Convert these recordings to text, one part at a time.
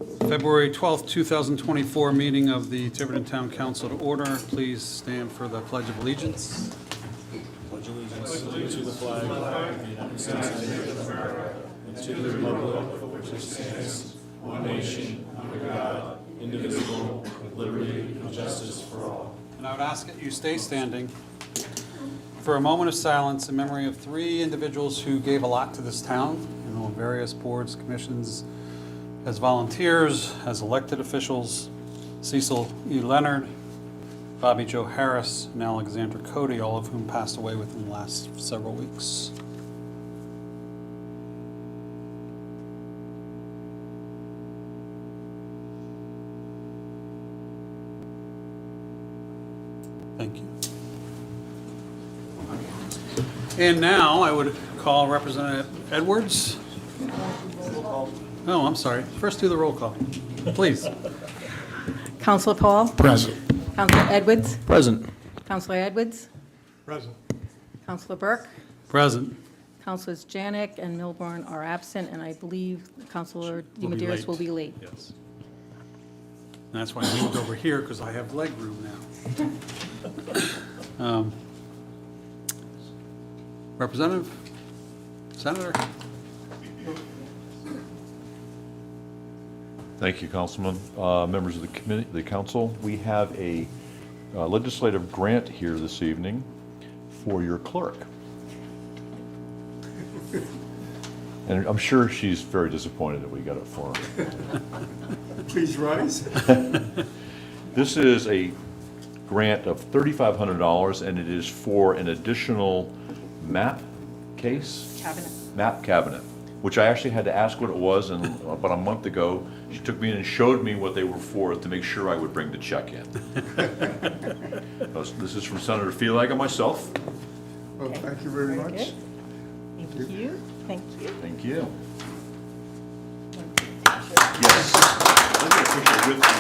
February 12th, 2024 meeting of the Tiverton Town Council to order. Please stand for the Pledge of Allegiance. Pledge allegiance to the flag of the United States of America and to the republic for which it stands, one nation, under God, indivisible, with liberty and justice for all. And I would ask that you stay standing for a moment of silence in memory of three individuals who gave a lot to this town, on various boards, commissions, as volunteers, as elected officials: Cecil E. Leonard, Bobby Joe Harris, and Alexandra Cote, all of whom passed away within the last several weeks. Thank you. And now I would call Representative Edwards. Oh, I'm sorry. First do the roll call, please. Councilor Paul? Present. Councilor Edwards? Present. Councilor Edwards? Present. Councilor Burke? Present. Councilors Janik and Milburn are absent, and I believe Councilor Will be DiMederos late. will be late. Yes. And that's why I moved over here, because I have leg room now. Representative? Senator? Thank you, Councilman. Members of the committee, the council, we have a legislative grant here this evening for your clerk. And I'm sure she's very disappointed that we got it for her. Please rise. This is a grant of $3,500, and it is for an additional map cabinet, which I actually had to ask what it was, and about a month ago, she took me in and showed me what they were for to make sure I would bring the check in. This is from Senator Felag and myself. Well, thank you very much. Good. Thank you. Thank you. Thank you. Yes. I'll get a picture with the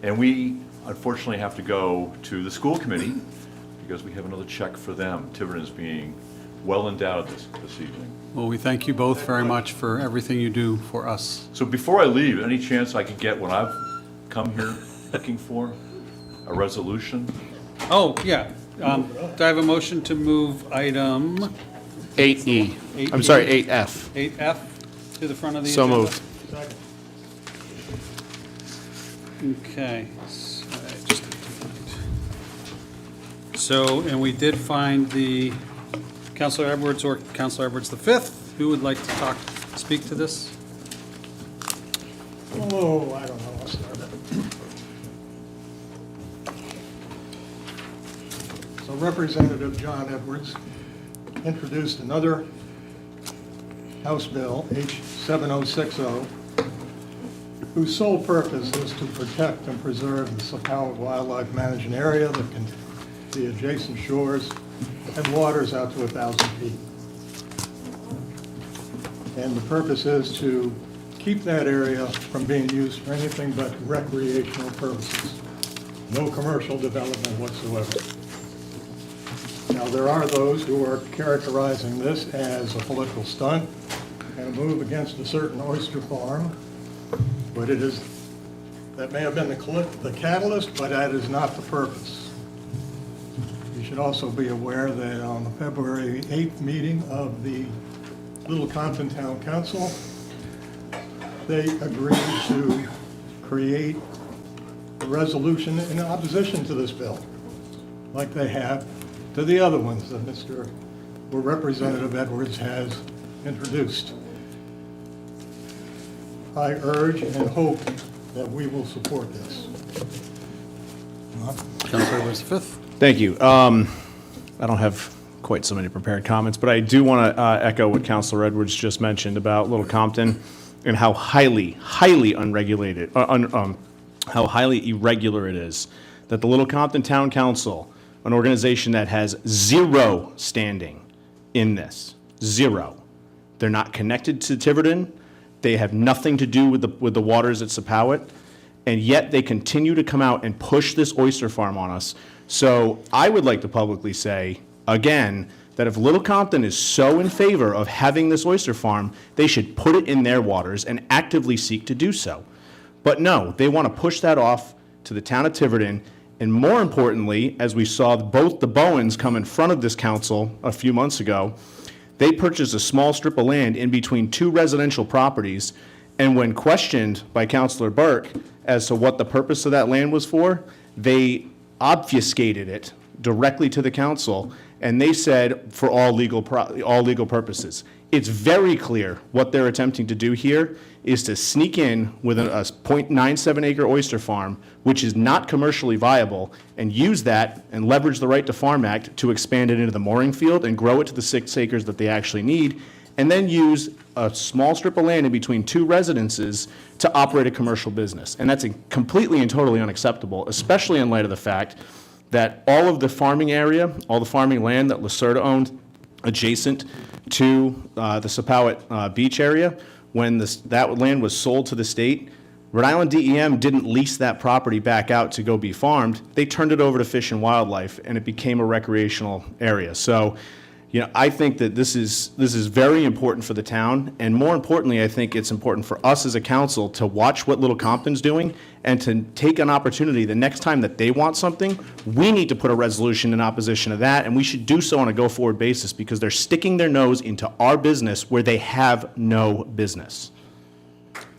and we unfortunately have to go to the school committee because we have another check for them. Tiverton is being well endowed this evening. Well, we thank you both very much for everything you do for us. So before I leave, any chance I could get what I've come here looking for? A resolution? Oh, yeah. Do I have a motion to move item 8E. 8E? I'm sorry, 8F. 8F to the front of the So agenda? moved. Okay. So, and we did find the Councilor Edwards or Councilor Edwards V. Who would like to speak to this? Oh, I don't know. I'll start it. So Representative John Edwards introduced another House Bill H7060, whose sole purpose is to protect and preserve the Sappower Wildlife Management Area, the adjacent shores and waters out to 1,000 feet. And the purpose is to keep that area from being used for anything but recreational purposes. No commercial development whatsoever. Now, there are those who are characterizing this as a political stunt and a move against a certain oyster farm, but that may have been the catalyst, but that is not the purpose. You should also be aware that on the February 8th meeting of the Little Compton Town Council, they agreed to create a resolution in opposition to this bill, like they have to the other ones that Representative Edwards has introduced. I urge and hope that we will support this. Councilor Edwards V. Thank you. I don't have quite so many prepared comments, but I do want to echo what Councilor Edwards just mentioned about Little Compton and how highly unregulated, how highly irregular it is that the Little Compton Town Council, an organization that has zero standing in this, zero. They're not connected to Tiverton. They have nothing to do with the waters at Sappower, and yet they continue to come out and push this oyster farm on us. So I would like to publicly say, again, that if Little Compton is so in favor of having this oyster farm, they should put it in their waters and actively seek to do so. But no, they want to push that off to the town of Tiverton. And more importantly, as we saw both the Bowens come in front of this council a few months ago, they purchased a small strip of land in between two residential properties. And when questioned by Councilor Burke as to what the purpose of that land was for, they obfuscated it directly to the council, and they said for all legal purposes. It's very clear what they're attempting to do here is to sneak in with a 0.97 acre oyster farm, which is not commercially viable, and use that and leverage the Right to Farm Act to expand it into the mooring field and grow it to the 6 acres that they actually need, and then use a small strip of land in between two residences to operate a commercial business. And that's completely and totally unacceptable, especially in light of the fact that all of the farming area, all the farming land that Lacerda owned adjacent to the Sepauwett Beach area, when that land was sold to the state, Rhode Island DEM didn't lease that property back out to go be farmed. They turned it over to Fish and Wildlife, and it became a recreational area. So, I think that this is very important for the town, and more importantly, I think it's important for us as a council to watch what Little Compton's doing and to take an opportunity the next time that they want something. We need to put a resolution in opposition to that, and we should do so on a go-forward basis because they're sticking their nose into our business where they have no business.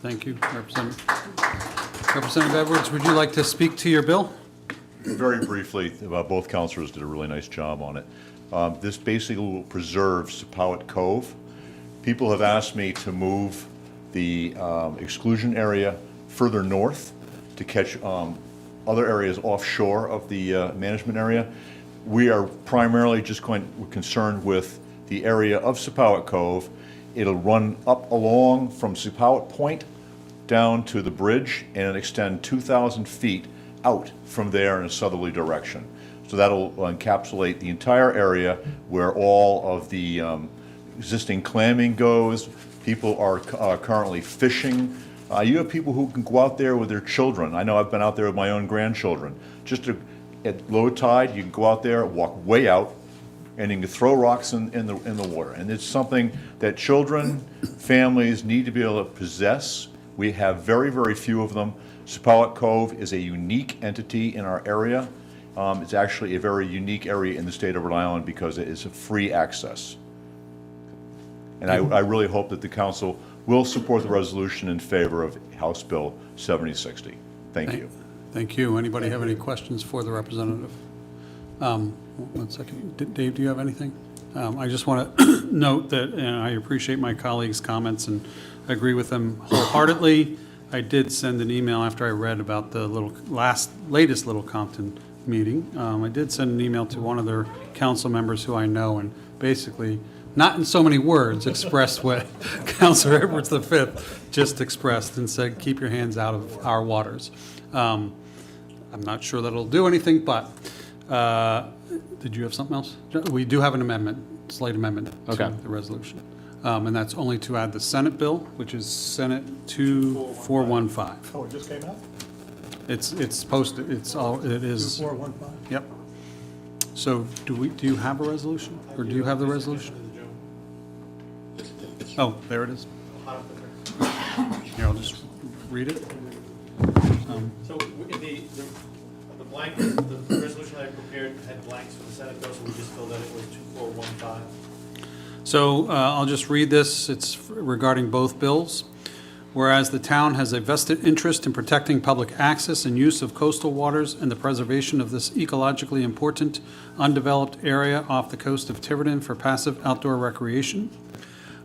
Thank you, Representative. Representative Edwards, would you like to speak to your bill? Very briefly, both councilors did a really nice job on it. This basically will preserve Sepauwett Cove. People have asked me to move the exclusion area further north to catch other areas offshore of the management area. We are primarily we're concerned with the area of Sepauwett Cove. It'll run up along from Sepauwett Point down to the bridge and extend 2,000 feet out from there in a southerly direction. So that'll encapsulate the entire area where all of the existing clamming goes. People are currently fishing. You have people who can go out there with their children. I know I've been out there with my own grandchildren. At low tide, you can go out there, walk way out, and you can throw rocks in the water. And it's something that children, families need to be able to possess. We have very, very few of them. Sepauwett Cove is a unique entity in our area. It's actually a very unique area in the state of Rhode Island because it is a free access. And I really hope that the council will support the resolution in favor of House Bill 7060. Thank you. Thank you. Anybody have any questions for the representative? 1 second. Dave, do you have anything? I just want to note that I appreciate my colleagues' comments and agree with them wholeheartedly. I did send an email after I read about the latest Little Compton meeting. I did send an email to one of their council members who I know and basically, not in so many words, expressed what Councilor Edwards V just expressed and said, keep your hands out of our waters. I'm not sure that it'll do anything, but did you have something else? We do have an amendment, slight amendment to the resolution. And that's only to add the Senate bill, which is Senate 2415. Oh, it just came out? It's posted, it is. 2415? Yep. So do you have a resolution? Or do you have the resolution? Oh, there it is. Here, I'll just read it. So the blank, the resolution I prepared had blanks for the Senate bill, so we just filled out it was 2415. So I'll just read this. It's regarding both bills. Whereas the town has a vested interest in protecting public access and use of coastal waters and the preservation of this ecologically important undeveloped area off the coast of Tiverton for passive outdoor recreation.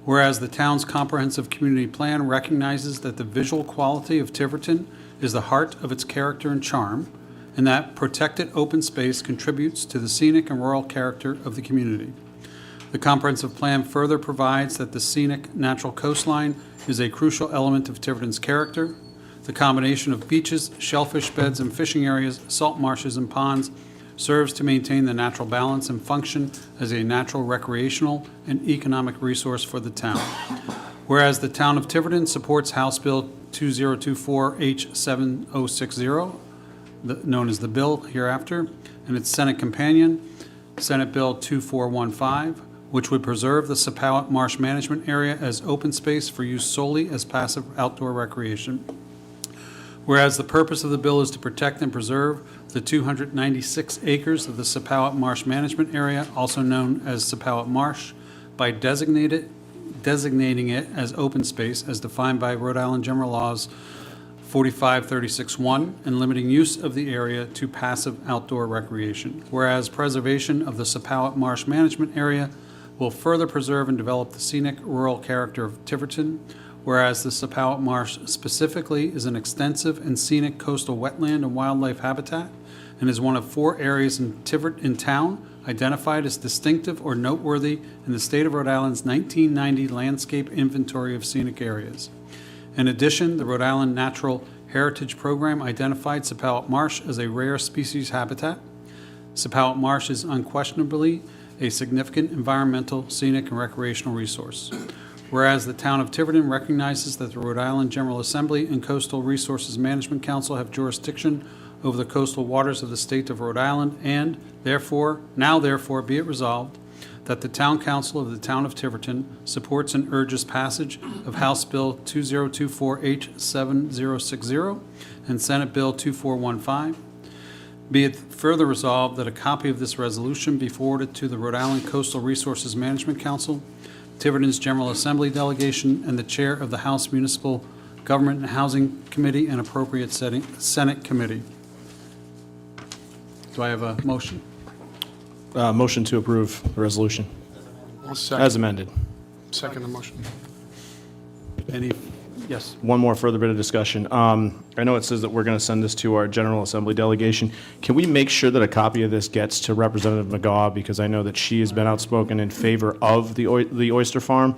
Whereas the town's comprehensive community plan recognizes that the visual quality of Tiverton is the heart of its character and charm, and that protected open space contributes to the scenic and rural character of the community. The comprehensive plan further provides that the scenic natural coastline is a crucial element of Tiverton's character. The combination of beaches, shellfish beds, and fishing areas, salt marshes, and ponds serves to maintain the natural balance and function as a natural recreational and economic resource for the town. Whereas the town of Tiverton supports House Bill 2024 H7060, known as the bill hereafter, and its Senate companion, Senate Bill 2415, which would preserve the Sepauwett Marsh Management Area as open space for use solely as passive outdoor recreation. Whereas the purpose of the bill is to protect and preserve the 296 acres of the Sepauwett Marsh Management Area, also known as Sepauwett Marsh, by designating it as open space as defined by Rhode Island General Laws 4536-1 and limiting use of the area to passive outdoor recreation. Whereas preservation of the Sepauwett Marsh Management Area will further preserve and develop the scenic rural character of Tiverton. Whereas the Sepauwett Marsh specifically is an extensive and scenic coastal wetland and wildlife habitat and is one of 4 areas in town identified as distinctive or noteworthy in the state of Rhode Island's 1990 Landscape Inventory of Scenic Areas. In addition, the Rhode Island Natural Heritage Program identified Sepauwett Marsh as a rare species habitat. Sepauwett Marsh is unquestionably a significant environmental, scenic, and recreational resource. Whereas the town of Tiverton recognizes that the Rhode Island General Assembly and Coastal Resources Management Council have jurisdiction over the coastal waters of the state of Rhode Island, and therefore be it resolved that the Town Council of the Town of Tiverton supports and urges passage of House Bill 2024 H7060 and Senate Bill 2415. Be it further resolved that a copy of this resolution be forwarded to the Rhode Island Coastal Resources Management Council, Tiverton's General Assembly delegation, and the chair of the House Municipal Government and Housing Committee and appropriate Senate committee. Do I have a motion? Motion to approve the resolution I'll second. as amended. Second the motion. Any, yes? One more further bit of discussion. I know it says that we're going to send this to our General Assembly delegation. Can we make sure that a copy of this gets to Representative McGaugh? Because I know that she has been outspoken in favor of the oyster farm,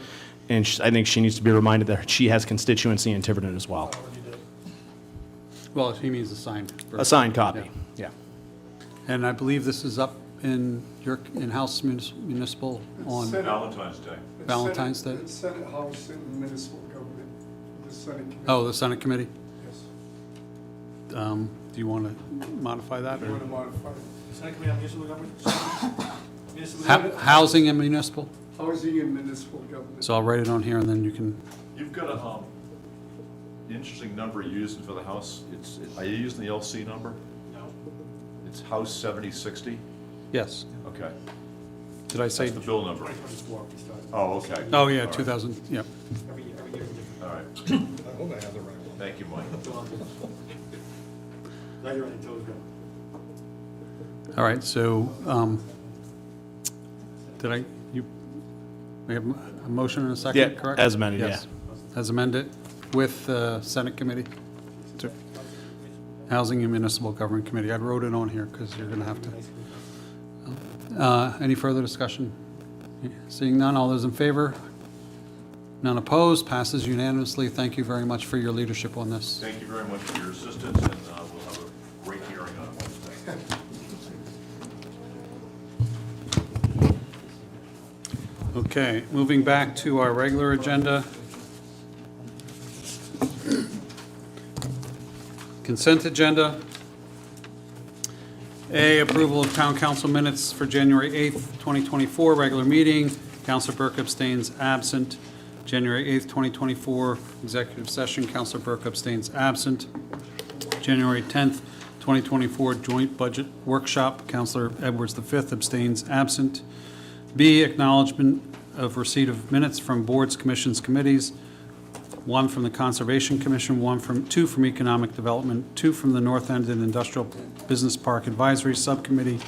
and I think she needs to be reminded that she has constituency in Tiverton as well. Well, he means a signed. A signed copy, yeah. And I believe this is up in your, in-house municipal on Senate. Valentine's Day. It's Valentine's Senate- Day? It's Senate House and Municipal Government, the Senate Committee. Oh, the Senate committee? Yes. Do you want to modify that? You or- want to modify it? Senate Committee on Municipal Government? Municipal Housing and municipal? Housing and Municipal Government. So I'll write it on here and then you can, You've got a, interesting number you're using for the house. Are you using the LC number? No. It's House 7060? yes. Okay. Did I say? That's the bill number. 2024, we started. Oh, okay. Oh, yeah, All right. 2000, yep. Every year different. All right. I hope I have the right one. Thank you, Mike. Now you're on your toes, go. All right, so, we have a motion and a second, Yeah, correct? as amended, Yes. As amended with Senate Committee, Housing and Municipal Government Committee. I wrote it on here because you're going to have to. Any further discussion? Seeing none, all those in favor? None opposed, passes unanimously. Thank you very much for your leadership on this. Thank you very much for your assistance, and we'll have a great hearing on Wednesday. Okay, moving back to our regular agenda. Consent agenda. A, approval of town council minutes for January 8th, 2024, regular meeting. Councilor Burke abstains, absent. January 8th, 2024, executive session. Councilor Burke abstains, absent. January 10th, 2024, joint budget workshop. Councilor Edwards V abstains, absent. B, acknowledgement of receipt of minutes from boards, commissions, committees. 1 from the Conservation Commission, 2 from Economic Development, 2 from the North End and Industrial Business Park Advisory Subcommittee,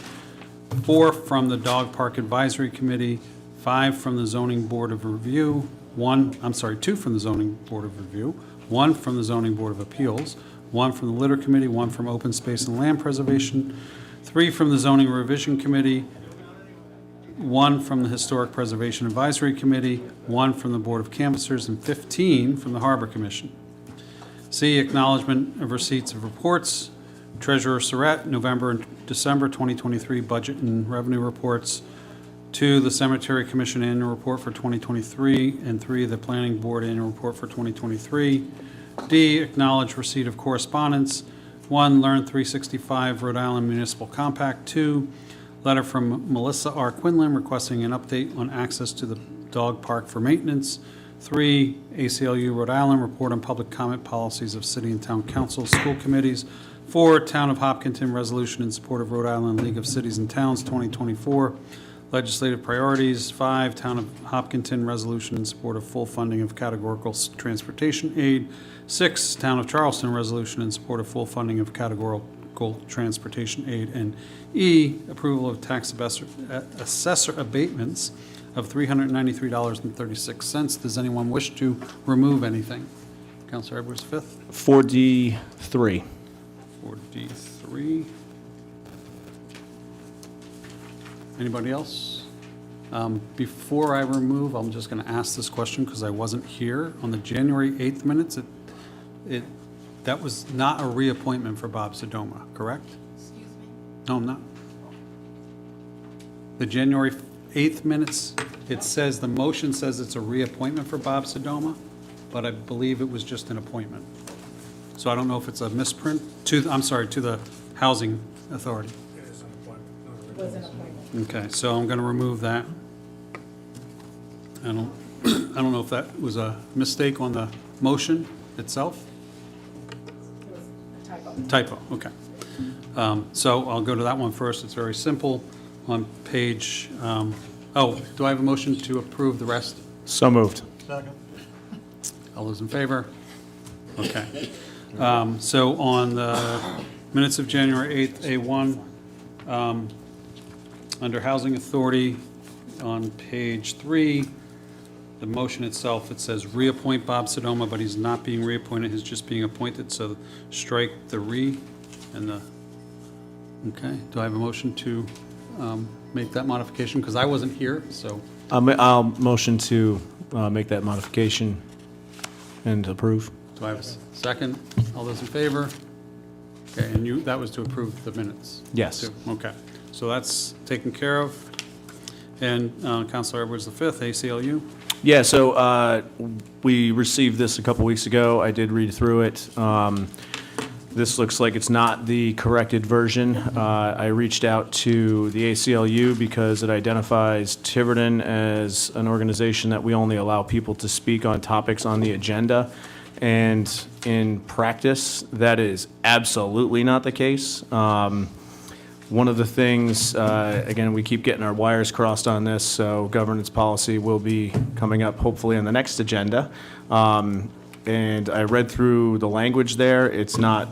4 from the Dog Park Advisory Committee, 5 from the Zoning Board of Review, 2 from the Zoning Board of Review, 1 from the Zoning Board of Appeals, 1 from the Litter Committee, 1 from Open Space and Land Preservation, 3 from the Zoning Revision Committee, 1 from the Historic Preservation Advisory Committee, 1 from the Board of Canvassers, and 15 from the Harbor Commission. C, acknowledgement of receipts of reports. Treasurer Surratt, November and December 2023 budget and revenue reports. 2, the Cemetery Commission annual report for 2023, and 3, the Planning Board annual report for 2023. D, acknowledge receipt of correspondence. 1, Learn 365 Rhode Island Municipal Compact. 2, Letter from Melissa R. Quinlan requesting an update on access to the dog park for maintenance. 3, ACLU Rhode Island, report on public comment policies of city and town council, school committees. 4, Town of Hopkinton resolution in support of Rhode Island League of Cities and Towns 2024 legislative priorities. 5, Town of Hopkinton resolution in support of full funding of categorical transportation aid. 6, Town of Charleston resolution in support of full funding of categorical transportation aid. And E, approval of tax assessor abatements of $393.36. Does anyone wish to remove anything? Councilor Edwards V. 4D3. 4D3. Anybody else? Before I remove, I'm just going to ask this question because I wasn't here. On the January 8th minutes, that was not a reappointment for Bob Sodoma, correct? Excuse me? No, I'm not. The January 8th minutes, it says, the motion says it's a reappointment for Bob Sodoma, but I believe it was just an appointment. So I don't know if it's a misprint to the Housing Authority. It is an appointment. Okay, so I'm going to remove that. I don't know if that was a mistake on the motion itself? Typo, okay. So I'll go to that one first. It's very simple. On page, do I have a motion to approve the rest? So moved. All those in favor? Okay. So on the minutes of January 8th, A1, under Housing Authority, on page 3, the motion itself, it says reappoint Bob Sodoma, but he's not being reappointed, he's just being appointed, so strike the re and the, okay. Do I have a motion to make that modification? Because I wasn't here, so. I'll motion to make that modification and approve. Do I have a second? All those in favor? Okay, and that was to approve the minutes? Yes. too. Okay, so that's taken care of. And Councilor Edwards V, ACLU? Yeah, so we received this a couple weeks ago. I did read through it. This looks like it's not the corrected version. I reached out to the ACLU because it identifies Tiverton as an organization that we only allow people to speak on topics on the agenda. And in practice, that is absolutely not the case. One of the things, again, we keep getting our wires crossed on this, so governance policy will be coming up hopefully on the next agenda. And I read through the language there. It's not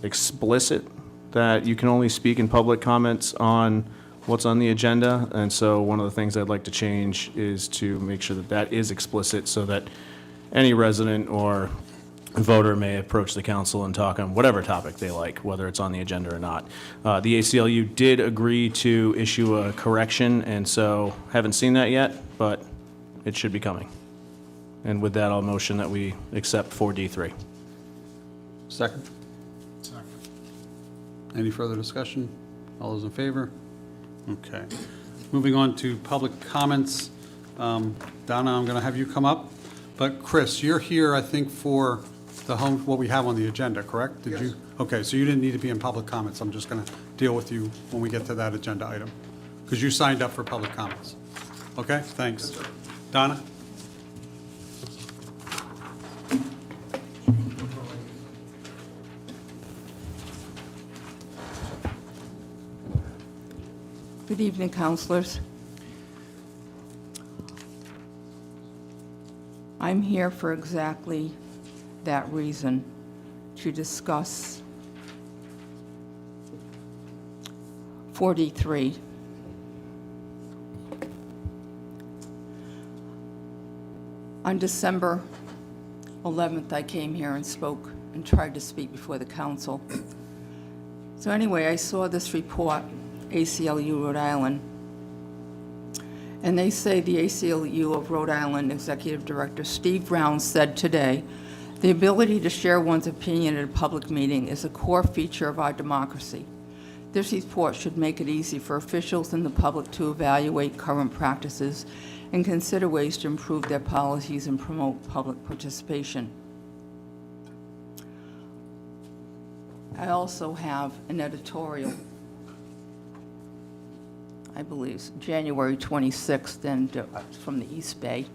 explicit that you can only speak in public comments on what's on the agenda. And so one of the things I'd like to change is to make sure that that is explicit so that any resident or voter may approach the council and talk on whatever topic they like, whether it's on the agenda or not. The ACLU did agree to issue a correction, and so haven't seen that yet, but it should be coming. And with that, I'll motion that we accept 4D3. Second? Second. Any further discussion? All those in favor? Okay. Moving on to public comments. Donna, I'm going to have you come up. But Chris, you're here, I think, for what we have on the agenda, correct? Did you? Okay, so you didn't need to be in public comments. I'm just going to deal with you when we get to that agenda item, because you signed up for public comments. Okay, thanks. Yes, Donna? Good evening, councilors. I'm here for exactly that reason, to discuss 43. On December 11th, I came here and spoke and tried to speak before the council. So anyway, I saw this report, ACLU Rhode Island, and they say the ACLU of Rhode Island Executive Director Steve Brown said today, the ability to share one's opinion at a public meeting is a core feature of our democracy. This report should make it easy for officials and the public to evaluate current practices and consider ways to improve their policies and promote public participation. I also have an editorial. I believe, January 26th, and from the East Bay.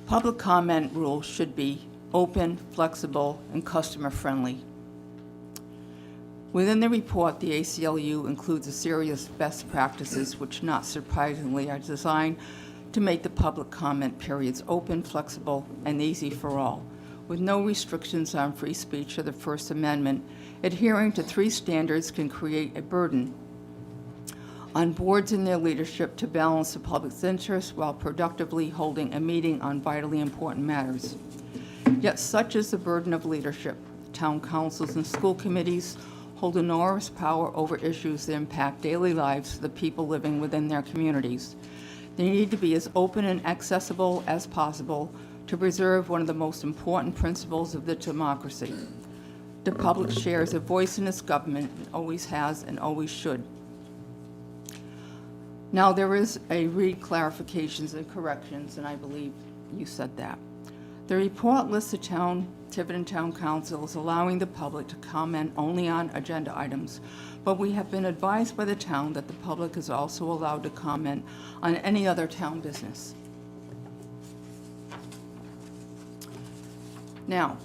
Public comment rules should be open, flexible, and customer-friendly. Within the report, the ACLU includes a series of best practices which, not surprisingly, are designed to make the public comment periods open, flexible, and easy for all, with no restrictions on free speech or the First Amendment. Adhering to 3 standards can create a burden on boards and their leadership to balance the public's interests while productively holding a meeting on vitally important matters. Yet such is the burden of leadership. Town councils and school committees hold enormous power over issues that impact daily lives of the people living within their communities. They need to be as open and accessible as possible to preserve one of the most important principles of the democracy. The public shares a voice in its government, and always has and always should. Now, there is a read clarifications and corrections, and I believe you said that. The report lists the Tiverton Town Council as allowing the public to comment only on agenda items, but we have been advised by the town that the public is also allowed to comment on any other town business. Now,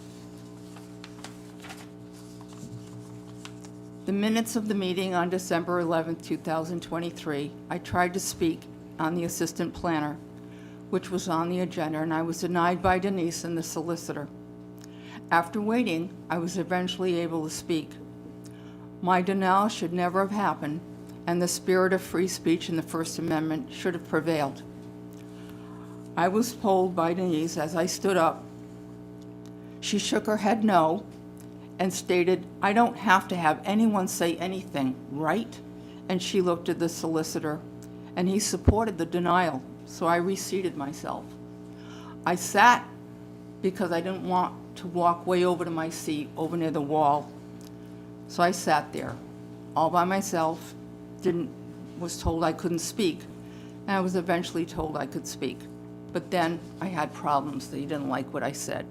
the minutes of the meeting on December 11th, 2023, I tried to speak on the assistant planner, which was on the agenda, and I was denied by Denise and the solicitor. After waiting, I was eventually able to speak. My denial should never have happened, and the spirit of free speech and the First Amendment should have prevailed. I was told by Denise as I stood up. She shook her head no and stated, "I don't have to have anyone say anything, right?" And she looked at the solicitor, and he supported the denial. So I reseated myself. I sat because I didn't want to walk way over to my seat over near the wall. So I sat there all by myself, was told I couldn't speak, and I was eventually told I could speak. But then I had problems that he didn't like what I said.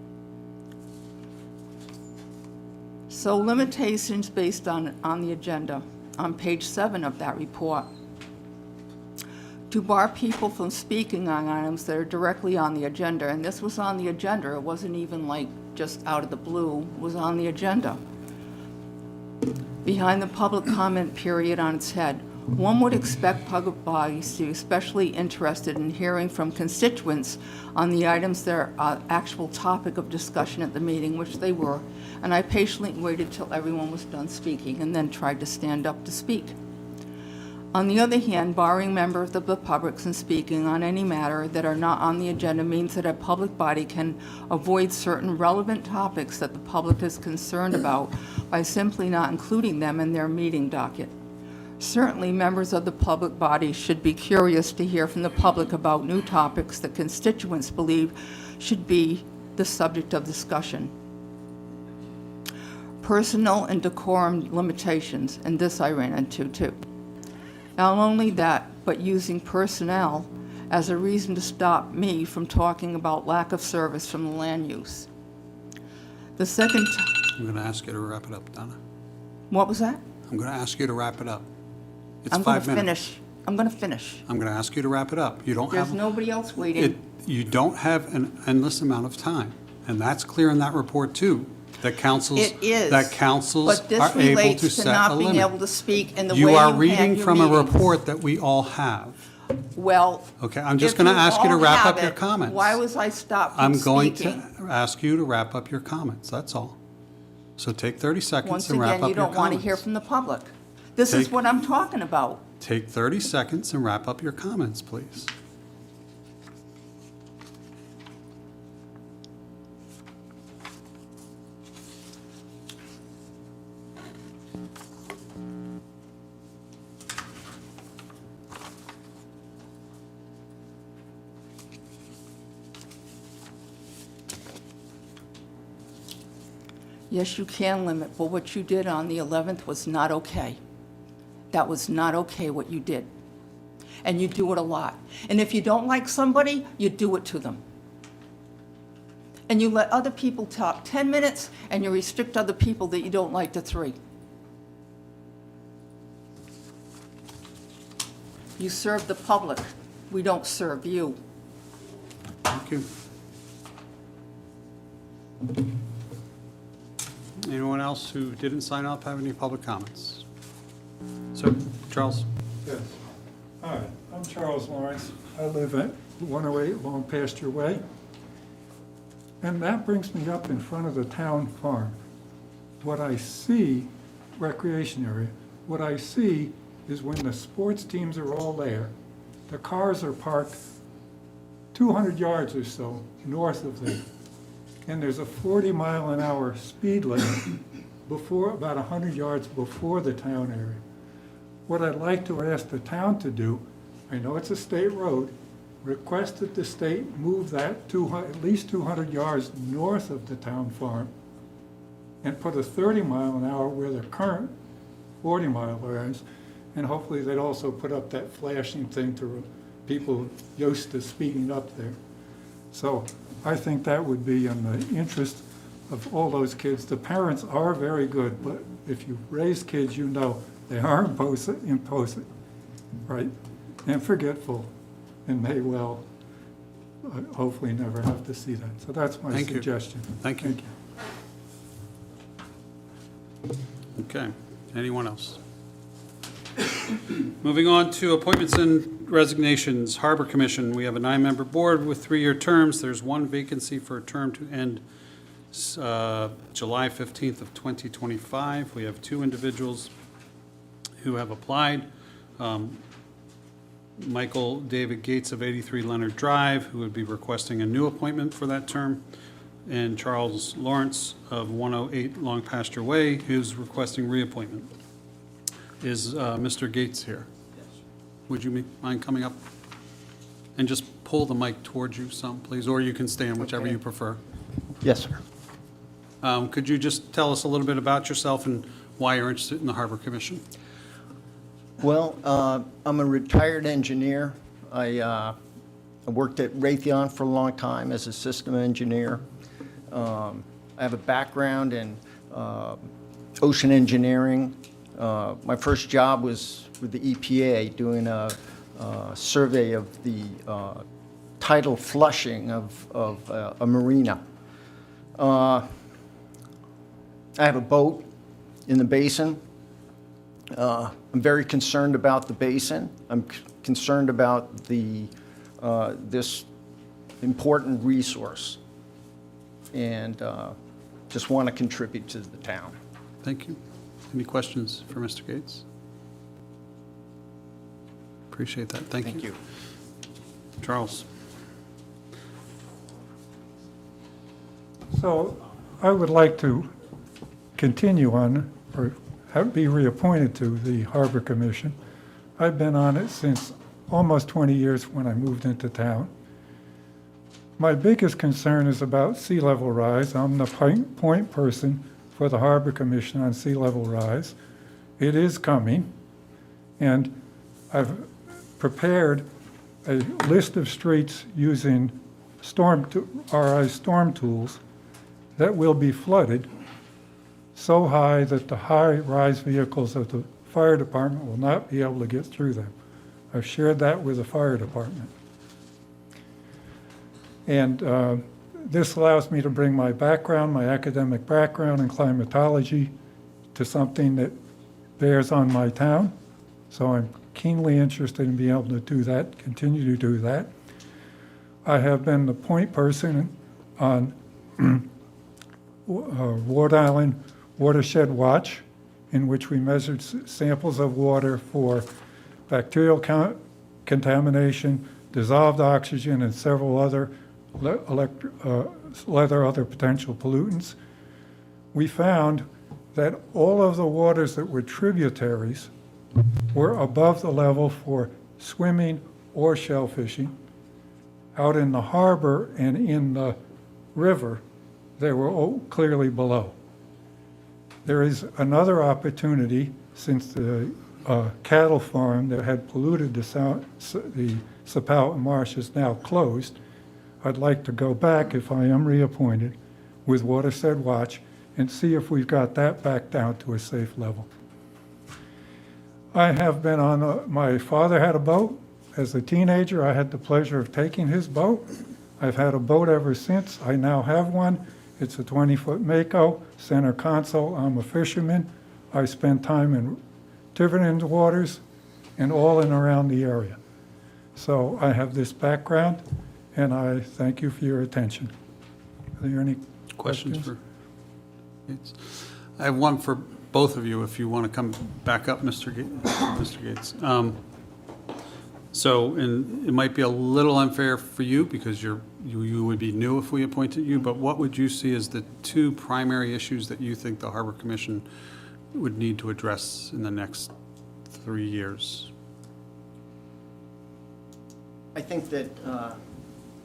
So limitations based on the agenda, on page 7 of that report. To bar people from speaking on items that are directly on the agenda, and this was on the agenda, it wasn't even like just out of the blue, it was on the agenda. Behind the public comment period on its head, one would expect public bodies to be especially interested in hearing from constituents on the items that are actual topic of discussion at the meeting, which they were, and I patiently waited till everyone was done speaking and then tried to stand up to speak. On the other hand, barring members of the public from speaking on any matter that are not on the agenda means that a public body can avoid certain relevant topics that the public is concerned about by simply not including them in their meeting docket. Certainly, members of the public body should be curious to hear from the public about new topics that constituents believe should be the subject of discussion. Personal and decorum limitations, and this I ran into too. Not only that, but using personnel as a reason to stop me from talking about lack of service from the land use. The second, I'm going to ask you to wrap it up, Donna. what was that? I'm going to ask you to wrap it up. It's I'm going 5 to minutes. finish. I'm going to finish. I'm going to ask you to wrap it up. You don't There's have. nobody else waiting. You don't have an endless amount of time, and that's clear in that report too, that councils. It is. That councils But this are able to relates to set a not being able limit. to speak in the way You you are had reading your from a meetings. report that we all have. Well. Okay, I'm just if going to ask you to all wrap have up your it, comments. Why was I stopped from I'm going speaking? to ask you to wrap up your comments, that's all. So take 30 seconds Once and wrap again, up you your don't want to hear comments. from the public. This is Take- what I'm talking about. Take 30 seconds and wrap up your comments, please. Yes, you can limit, but what you did on the 11th was not okay. That was not okay what you did. And you do it a lot. And if you don't like somebody, you do it to them. And you let other people talk 10 minutes, and you restrict other people that you don't like to 3. You serve the public. We don't serve you. Thank you. Anyone else who didn't sign up have any public comments? So, Charles? Yes. Hi, I'm Charles Lawrence. I live at 108 Long Pasture Way. And that brings me up in front of the town farm. What I see, recreation area, what I see is when the sports teams are all there, the cars are parked 200 yards or so north of them. And there's a 40-mile-an-hour speed limit before, about 100 yards before the town area. What I'd like to ask the town to do, I know it's a state road, request that the state move that at least 200 yards north of the town farm and put a 30-mile-an-hour where the current 40-mile is, and hopefully they'd also put up that flashing thing to people used to speeding up there. So I think that would be in the interest of all those kids. The parents are very good, but if you raise kids, you know they are impulsive, right, and forgetful, and may well, hopefully never have to see that. So that's my Thank you. suggestion. Thank you. Okay, anyone else? Moving on to appointments and resignations. Harbor Commission, we have a 9-member board with 3-year terms. There's one vacancy for a term to end July 15th of 2025. We have 2 individuals who have applied. Michael David Gates of 83 Leonard Drive, who would be requesting a new appointment for that term, and Charles Lawrence of 108 Long Pasture Way, who's requesting reappointment. Is Mr. Gates here? Yes. Would you mind coming up and just pull the mic towards you some, please, or you can stand, whichever you prefer. Yes, sir. Could you just tell us a little bit about yourself and why you're interested in the Harbor Commission? Well, I'm a retired engineer. I worked at Raytheon for a long time as a system engineer. I have a background in ocean engineering. My first job was with the EPA doing a survey of the tidal flushing of a marina. I have a boat in the basin. I'm very concerned about the basin. I'm concerned about this important resource, and just want to contribute to the town. Thank you. Any questions for Mr. Gates? Appreciate that. Thank you. Thank you. Charles? So I would like to continue on, or be reappointed to the Harbor Commission. I've been on it since almost 20 years when I moved into town. My biggest concern is about sea level rise. I'm the point person for the Harbor Commission on sea level rise. It is coming, and I've prepared a list of streets using RI storm tools that will be flooded so high that the high-rise vehicles of the fire department will not be able to get through them. I've shared that with the fire department. And this allows me to bring my background, my academic background in climatology, to something that bears on my town. So I'm keenly interested in being able to do that, continue to do that. I have been the point person on Rhode Island Watershed Watch, in which we measured samples of water for bacterial contamination, dissolved oxygen, and several other other potential pollutants. We found that all of the waters that were tributaries were above the level for swimming or shellfishing. Out in the harbor and in the river, they were all clearly below. There is another opportunity, since the cattle farm that had polluted the Sepauwett Marsh is now closed. I'd like to go back, if I am reappointed, with Watershed Watch and see if we've got that back down to a safe level. I have been on, my father had a boat. As a teenager, I had the pleasure of taking his boat. I've had a boat ever since. I now have one. It's a 20-foot Mako, center console. I'm a fisherman. I spend time in Tiverton waters and all in around the area. So I have this background, and I thank you for your attention. Are there any Questions questions? for Gates? I have one for both of you, if you want to come back up, Mr. Gates. So, and it might be a little unfair for you because you would be new if we appointed you, but what would you see as the two primary issues that you think the Harbor Commission would need to address in the next 3 years? I think that,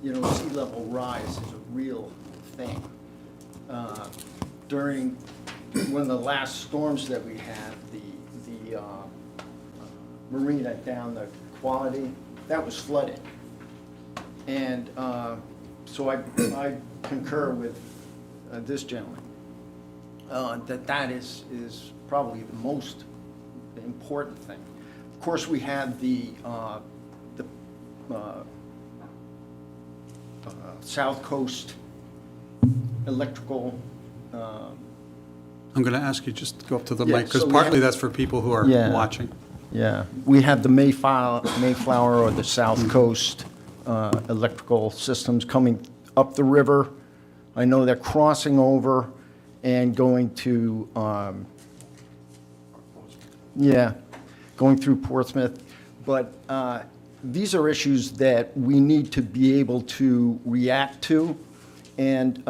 sea level rise is a real thing. During one of the last storms that we had, the marina down the Quality, that was flooded. And so I concur with this gentleman, that is probably the most important thing. Of course, we had the South Coast electrical. I'm going to ask you just to go up to the Yeah, mic, because so we partly have- that's for people who are Yeah. watching. Yeah, we have the Mayflower or the South Coast electrical systems coming up the river. I know they're crossing over and going to, going through Portsmouth. But these are issues that we need to be able to react to. And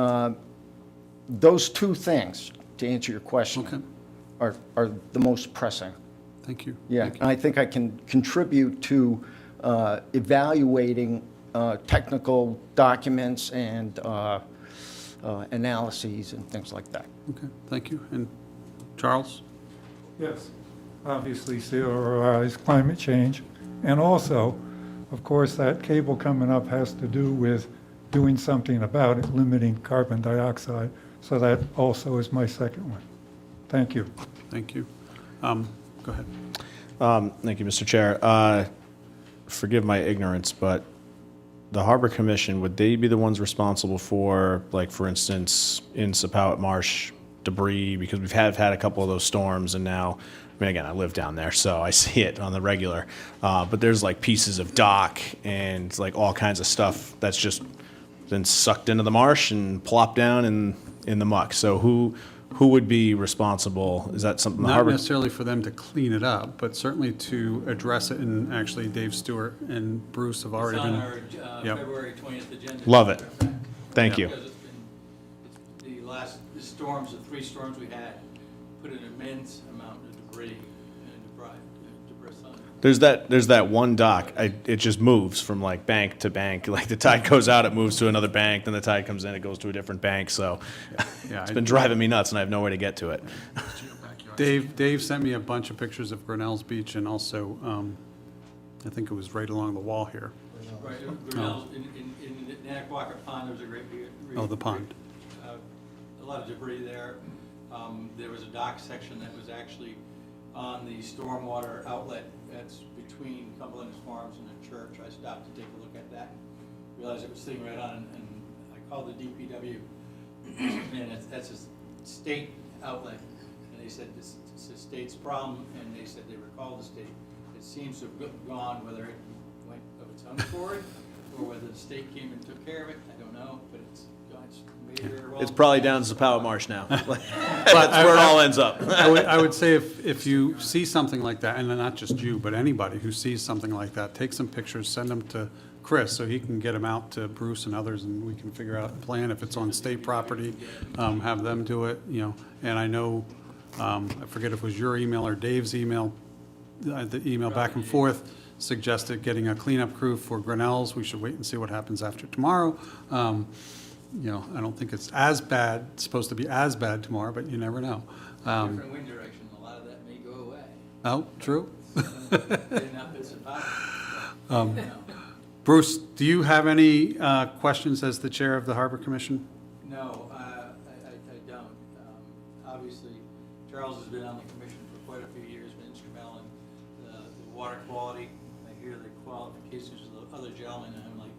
those two things, to answer your question, are the most pressing. Thank you. Yeah, Thank you. and I think I can contribute to evaluating technical documents and analyses and things like that. Okay, thank you. And Charles? Yes, obviously sea level rise, climate change, and also, of course, that cable coming up has to do with doing something about it, limiting carbon dioxide. So that also is my second one. Thank you. Thank you. Go ahead. Thank you, Mr. Chair. Forgive my ignorance, but the Harbor Commission, would they be the ones responsible for, like, for instance, in Sepauwett Marsh debris? Because we've had a couple of those storms, and now, I mean, again, I live down there, so I see it on the regular. But there's like pieces of dock and like all kinds of stuff that's just been sucked into the marsh and plopped down in the muck. So who would be responsible? Is that something the Not Harbor? necessarily for them to clean it up, but certainly to address it, and actually Dave Stewart and Bruce have already It's on been. our Yep. February 20th agenda. Love it. Thank you. Because the storms, the 3 storms we had, put an immense amount of debris and debris on it. There's that one dock. It just moves from like bank to bank. Like the tide goes out, it moves to another bank. Then the tide comes in, it goes to a different bank. So Yeah, it's been driving me nuts, and I have nowhere to get to it. Dave sent me a bunch of pictures of Grinnell's Beach, and also, I think it was right along the wall here. Right, Grinnell's, in Natick Pond, there was a great. Oh, the pond. A lot of debris there. There was a dock section that was actually on the stormwater outlet that's between Cumberland's Farms and the church. I stopped to take a look at that, realized it was sitting right on, and I called the DPW, and that's a state outlet, and they said it's a state's problem, and they said they recalled the state. It seems to have gone, whether it went of its own accord, or whether the state came and took care of it, I don't know, but it's major. It's probably down to Sepauwett Marsh now. That's where it all ends up. I would say if you see something like that, and not just you, but anybody who sees something like that, take some pictures, send them to Chris, so he can get them out to Bruce and others, and we can figure out a plan. If it's on state property, have them do it, And I know, I forget if it was your email or Dave's email, the email back and forth suggested getting a cleanup crew for Grinnell's. We should wait and see what happens after tomorrow. I don't think it's as bad, it's supposed to be as bad tomorrow, but you never know. Different wind direction, a lot of that may go away. Oh, true. Enough is about it. Bruce, do you have any questions as the chair of the Harbor Commission? No, I don't. Obviously, Charles has been on the commission for quite a few years, been instrumental in water quality. I hear the qualifications of the other gentlemen, and I'm like,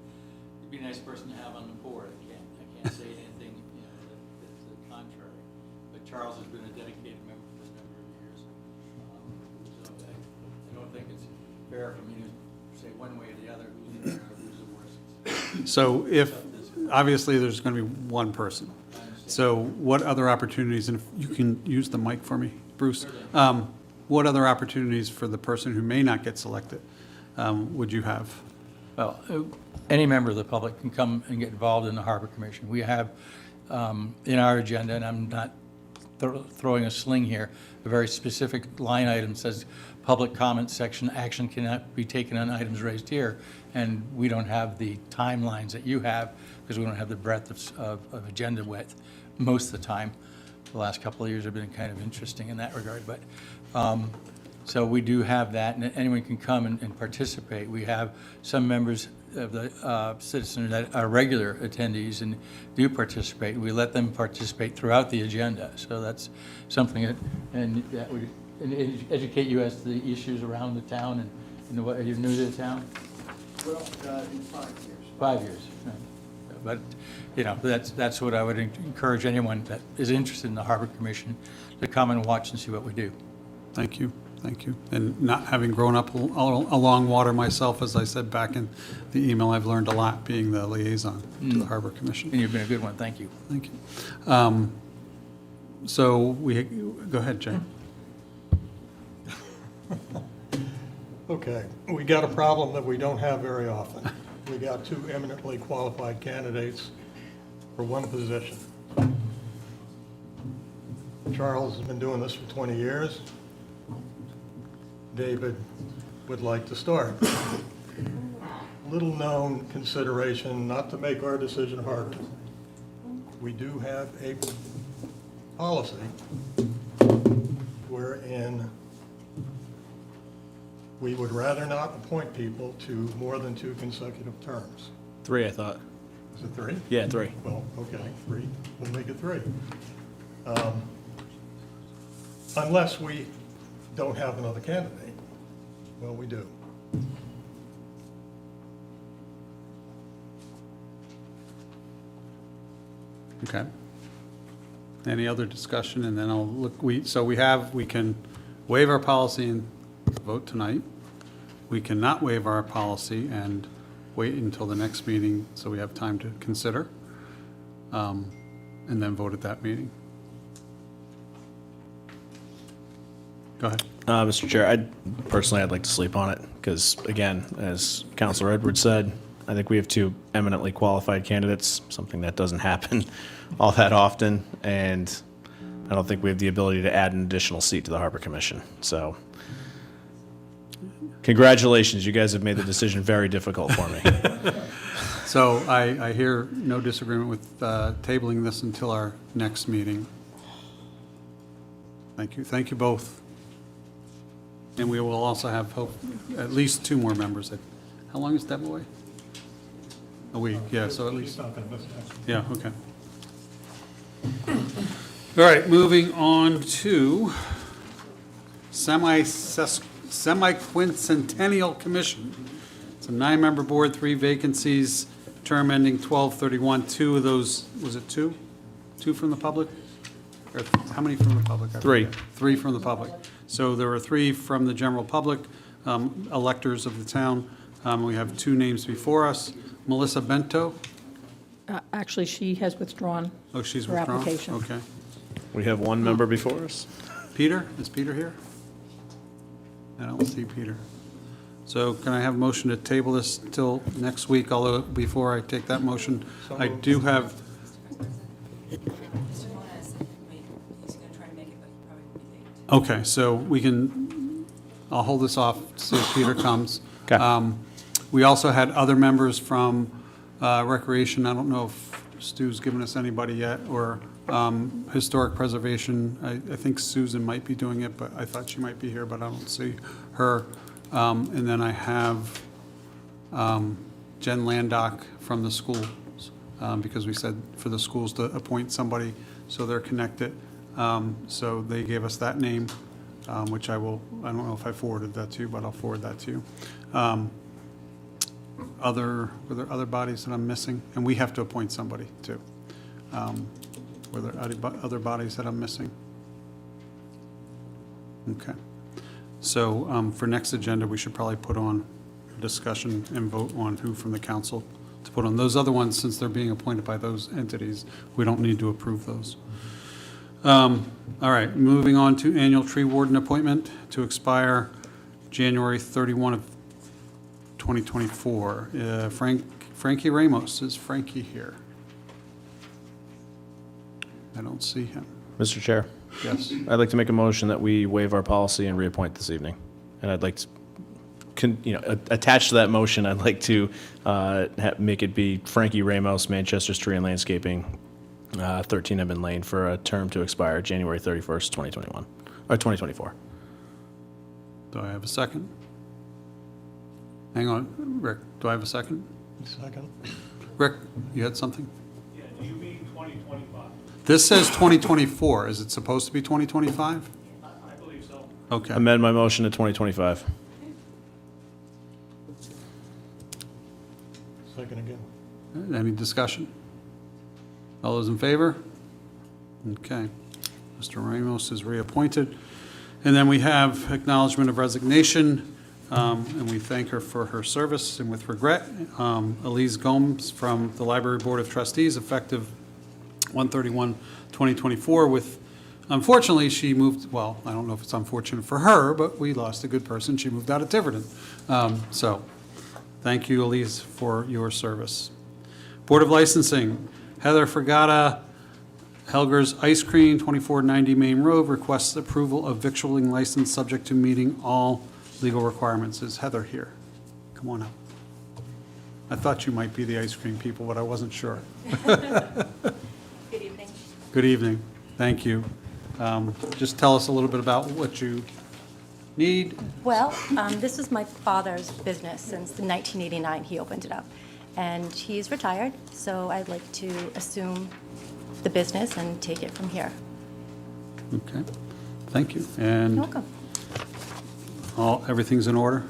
you'd be a nice person to have on the board. I can't say anything, that's the contrary. But Charles has been a dedicated member for a number of years. So I don't think it's fair for me to say one way or the other who's the better or who's the worst. So if, obviously, there's going to be one person. So what other opportunities, and if you can use the mic for me, Bruce, what other opportunities for the person who may not get selected would you have? Well, any member of the public can come and get involved in the Harbor Commission. We have in our agenda, and I'm not throwing a sling here, a very specific line item says, public comment section, action cannot be taken on items raised here. And we don't have the timelines that you have, because we don't have the breadth of agenda width most of the time. The last couple of years have been kind of interesting in that regard, but so we do have that, and anyone can come and participate. We have some members of the citizens that are regular attendees and do participate. We let them participate throughout the agenda, so that's something that would educate you as to the issues around the town and what, are you new to the town? Well, in 5 years. 5 years, right. But, that's what I would encourage anyone that is interested in the Harbor Commission to come and watch and see what we do. Thank you, thank you. And not having grown up along water myself, as I said back in the email, I've learned a lot being the liaison to the Harbor Commission. And you've been a good one, thank you. Thank you. So go ahead, Jay. Okay, we got a problem that we don't have very often. We got 2 eminently qualified candidates for one position. Charles has been doing this for 20 years. David would like to start. Little known consideration, not to make our decision harder. We do have a policy wherein we would rather not appoint people to more than 2 consecutive terms. 3, I thought. Is it 3? Yeah, 3. Well, okay, 3. We'll make it 3. Unless we don't have another candidate. Well, we do. Okay. Any other discussion? And then I'll look, we can waive our policy and vote tonight. We cannot waive our policy and wait until the next meeting, so we have time to consider, and then vote at that meeting. Go ahead. Mr. Chair, I'd like to sleep on it, because again, as Councilor Edwards said, I think we have 2 eminently qualified candidates, something that doesn't happen all that often, and I don't think we have the ability to add an additional seat to the Harbor Commission. So, congratulations, you guys have made the decision very difficult for me. So I hear no disagreement with tabling this until our next meeting. Thank you. Thank you both. And we will also have at least 2 more members. How long is Deb away? A week, yeah, so at least. She's not gonna miss that. Yeah, okay. All right, moving on to Semi-Quincentennial Commission. It's a 9-member board, 3 vacancies, term ending 12/31. 2 of those, was it 2? 2 from the public? Or how many from the public? 3. 3 from the public. So there were 3 from the general public, electors of the town. We have 2 names before us. Melissa Bento. Actually, she has withdrawn Oh, she's her withdrawn? application. Okay. We have 1 member before us. Peter, is Peter here? I don't see Peter. So can I have a motion to table this till next week, although before I take that motion, I do have, He's going to try to make it, but he probably won't be late. okay, so we can, I'll hold this off, see if Peter comes. Okay. We also had other members from Recreation. I don't know if Stu's given us anybody yet, or Historic Preservation. I think Susan might be doing it, but I thought she might be here, but I don't see her. And then I have Jen Landock from the schools, because we said for the schools to appoint somebody so they're connected. So they gave us that name. which I don't know if I forwarded that to you, but I'll forward that to you. Were there other bodies that I'm missing? And we have to appoint somebody too. Were there other bodies that I'm missing? Okay. So for next agenda, we should probably put on a discussion and vote on who from the council to put on. Those other ones, since they're being appointed by those entities, we don't need to approve those. All right, moving on to annual tree warden appointment to expire January 31 of 2024. Frankie Ramos, is Frankie here? I don't see him. Mr. Chair, Yes. I'd like to make a motion that we waive our policy and reappoint this evening. And I'd like to, attached to that motion, I'd like to make it be Frankie Ramos, Manchester's Tree and Landscaping, 13 Eben Lane, for a term to expire January 31st, 2021, or 2024. Do I have a second? Hang on, Rick, do I have a second? Second. Rick, you had something? Yeah, do you mean 2025? This says 2024. Is it supposed to be 2025? I believe so. Okay. Amend my motion to 2025. Second again. Any discussion? All those in favor? Okay. Mr. Ramos is reappointed. And then we have acknowledgement of resignation, and we thank her for her service, and with regret, Elise Gomes from the Library Board of Trustees, effective 1/31/2024, with, unfortunately, she moved, well, I don't know if it's unfortunate for her, but we lost a good person. She moved out of Tiverton. So, thank you, Elise, for your service. Board of Licensing, Heather Fragata, Helger's Ice Cream, 2490 Main Road, requests approval of victualing license subject to meeting all legal requirements. Is Heather here? Come on up. I thought you might be the ice cream people, but I wasn't sure. Good evening. Good evening. Thank you. Just tell us a little bit about what you need. Well, this is my father's business since 1989. He opened it up. And he's retired, so I'd like to assume the business and take it from here. Okay. Thank you. And You're welcome. everything's in order?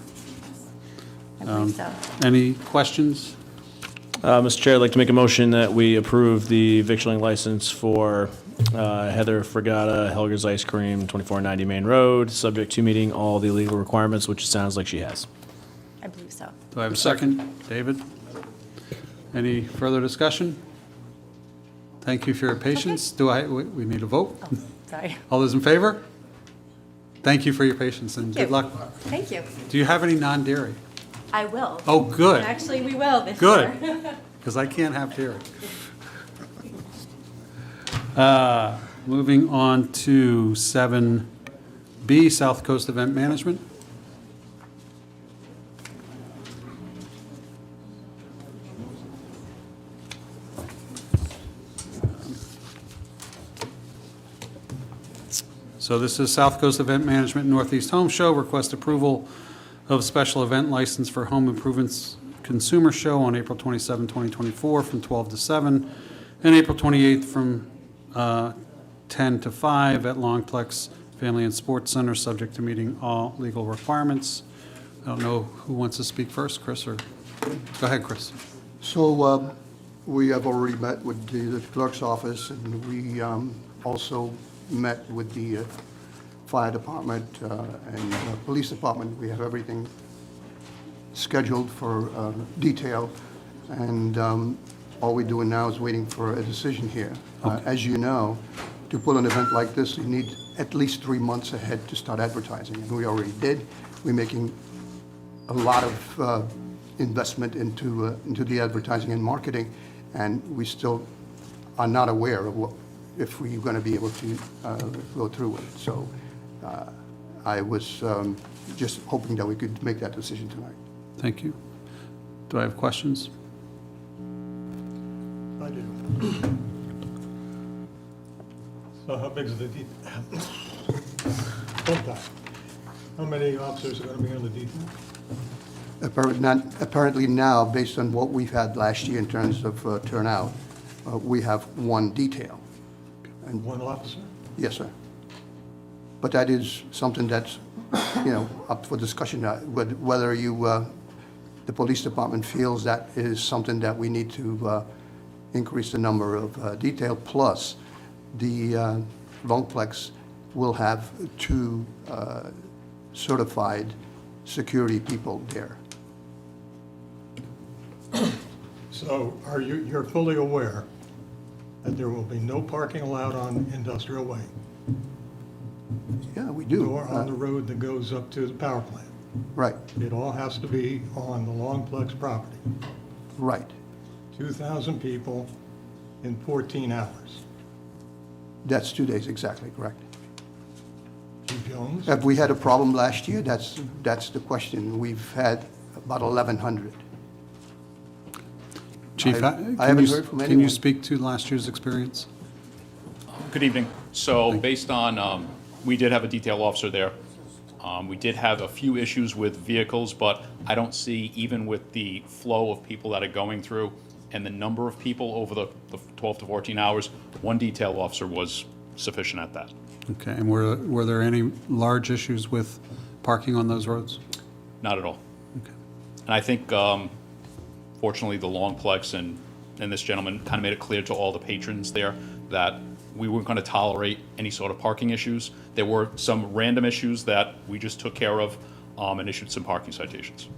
I believe so. Any questions? Mr. Chair, I'd like to make a motion that we approve the victualling license for Heather Fragata, Helger's Ice Cream, 2490 Main Road, subject to meeting all the legal requirements, which it sounds like she has. I believe so. Do I have a second? David? Any further discussion? Thank you for your patience. We need a vote? Oh, sorry. All those in favor? Thank you for your patience and Thank good you. luck. Thank you. Do you have any non-dairy? I will. Oh, good. Actually, we will this Good, year. because I can't have dairy. Moving on to 7B, SouthCoast Event Management. So this is SouthCoast Event Management Northeast Home Show. Request approval of special event license for Home Improvements Consumer Show on April 27, 2024, from 12 to 7, and April 28th from 10 to 5 at Longplex Family and Sports Center, subject to meeting all legal requirements. I don't know who wants to speak first, Chris, or, go ahead, Chris. So we have already met with the clerk's office, and we also met with the fire department and police department. We have everything scheduled for detail, and all we're doing now is waiting for a decision here. As you know, to pull an event like this, you need at least 3 months ahead to start advertising, and we already did. We're making a lot of investment into the advertising and marketing, and we still are not aware of if we're going to be able to go through with it. So I was just hoping that we could make that decision tonight. Thank you. Do I have questions? I do. So how big is the detail? One time. How many officers are going to be on the detail? Apparently now, based on what we've had last year in terms of turnout, we have one detail. And one officer? Yes, sir. But that is something that's, up for discussion, whether the police department feels that is something that we need to increase the number of detail, plus the Longplex will have 2 certified security people there. So you're fully aware that there will be no parking allowed on Industrial Way? Yeah, we do. Or on the road that goes up to the power plant? Right, It all has to be on the Longplex property. right. 2,000 people in 14 hours. That's 2 days, exactly, correct. Chief Jones? Have we had a problem last year? That's the question. We've had about 1,100. Chief, I haven't heard from Can anyone. you speak to last year's experience? Good evening. So based on, we did have a detail officer there. We did have a few issues with vehicles, but I don't see, even with the flow of people that are going through and the number of people over the 12 to 14 hours, one detail officer was sufficient at that. Okay, and were there any large issues with parking on those roads? Not at all. Okay. And I think, fortunately, the Longplex and this gentleman kind of made it clear to all the patrons there that we weren't going to tolerate any sort of parking issues. There were some random issues that we just took care of and issued some parking citations.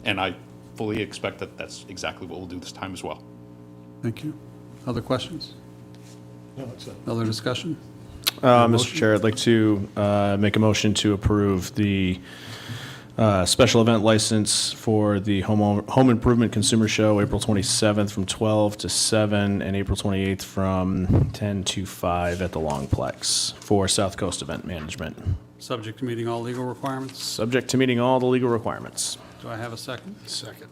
And I fully expect that that's exactly what we'll do this time as well. Thank you. Other questions? No, it's a Other discussion? Mr. Chair, I'd like to make a motion to approve the special event license for the Home Improvement Consumer Show, April 27th from 12 to 7, and April 28th from 10 to 5 at the Longplex for SouthCoast Event Management. Subject to meeting all legal requirements? Subject to meeting all the legal requirements. Do I have a second? Second.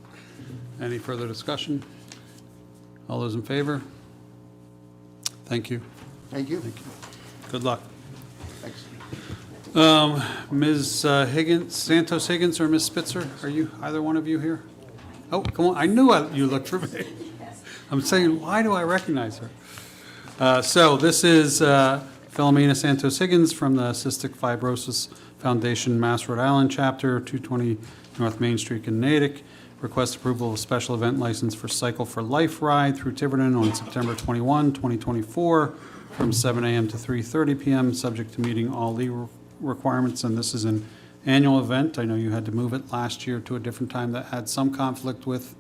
Any further discussion? All those in favor? Thank you. Thank you. Good luck. Thanks. Ms. Higgins, Santos-Higgins or Ms. Spitzer, are you, either one of you here? Oh, come on, I knew you looked for me. I'm saying, why do I recognize her? So this is Philomena Santos-Higgins from the Cystic Fibrosis Foundation, Mass, Rhode Island, Chapter 220 North Main Street in Natick. Request approval of a special event license for Cycle for Life ride through Tiverton on September 21, 2024, from 7 a.m. to 3:30 p.m., subject to meeting all legal requirements. And this is an annual event. I know you had to move it last year to a different time that had some conflict with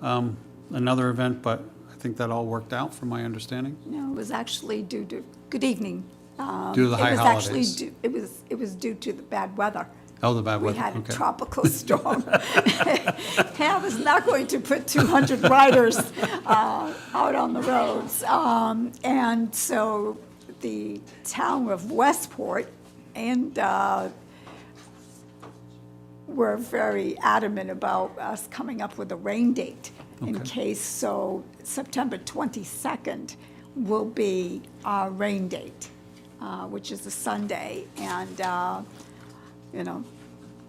another event, but I think that all worked out from my understanding. No, it was actually due to, good evening. Due to the high It was actually, holidays. it was due to the bad weather. Oh, the bad weather, We had a okay. tropical storm. I was not going to put 200 riders out on the roads. And so the town of Westport and were very adamant about us coming up with a rain date in Okay. case. So September 22nd will be our rain date, which is a Sunday. And,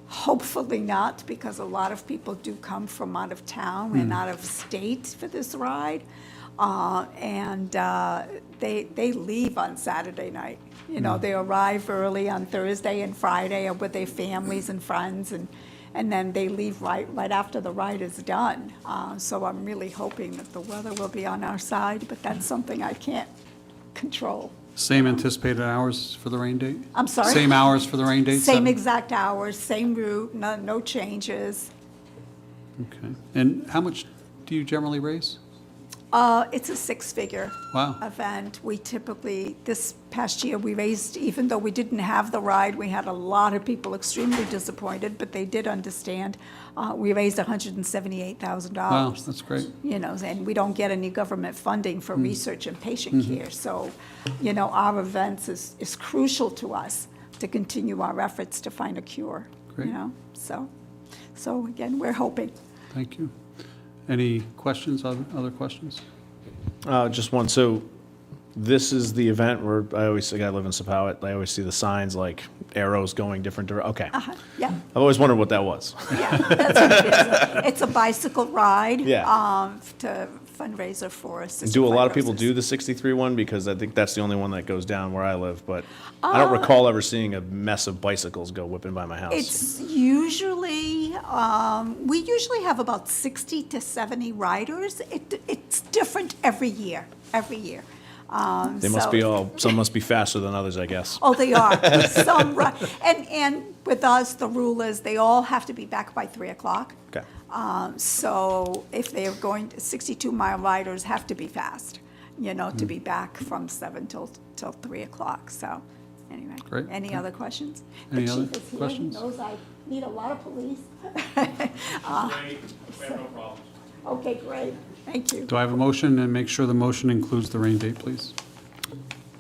hopefully not, because a lot of people do come from out of town and out of state for this ride. And they leave on Saturday night. They arrive early on Thursday and Friday with their families and friends, and then they leave right after the ride is done. So I'm really hoping that the weather will be on our side, but that's something I can't control. Same anticipated hours for the rain date? I'm sorry? Same hours for the rain date? Same 7? exact hours, same route, no changes. Okay. And how much do you generally raise? It's a six-figure Wow. event. We typically, this past year, we raised, even though we didn't have the ride, we had a lot of people extremely disappointed, but they did understand. We raised $178,000. Wow, that's great. And we don't get any government funding for research and patient care. So, our events is crucial to us to continue our efforts to find a cure. Great. So again, we're hoping. Thank you. Any questions, other questions? Just one. So this is the event where I live in Sepauwett. I always see the signs like arrows going different directions. Okay. Yeah. I've always wondered what that was. Yeah, that's what it is. It's a bicycle ride. Yeah. fundraiser for cystic Do a lot of people fibrosis. do the 63 one? Because I think that's the only one that goes down where I live, but I don't recall ever seeing a mess of bicycles go whipping by my house. It's usually, we usually have about 60 to 70 riders. It's different every year. They must be some must be faster than others, I guess. Oh, they are. Some, and with us, the rule is they all have to be back by 3 o'clock. Okay. So if they're going, 62-mile riders have to be fast, to be back from 7 till 3 o'clock. So anyway. Great. Any other questions? Any The other chief is here. questions? He knows I need a lot of police. Okay, great. Thank you. Do I have a motion? And make sure the motion includes the rain date, please.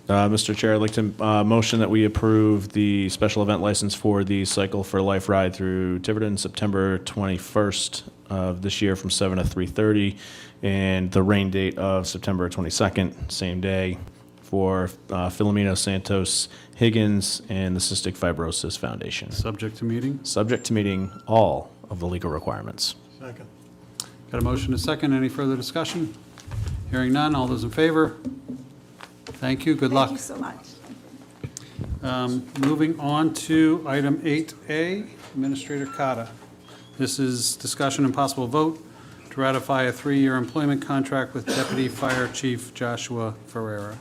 Mr. Chair, I'd like to motion that we approve the special event license for the Cycle for Life ride through Tiverton, September 21st of this year from 7 to 3:30, and the rain date of September 22nd, same day, for Philomena Santos-Higgins and the Cystic Fibrosis Foundation. Subject to meeting. Subject to meeting all of the legal requirements. Second. Got a motion and a second. Any further discussion? Hearing none. All those in favor? Thank you. Good luck. Thank you so much. Moving on to item 8A, Administrator Cote. This is discussion and possible vote to ratify a 3-year employment contract with Deputy Fire Chief Joshua Ferreira.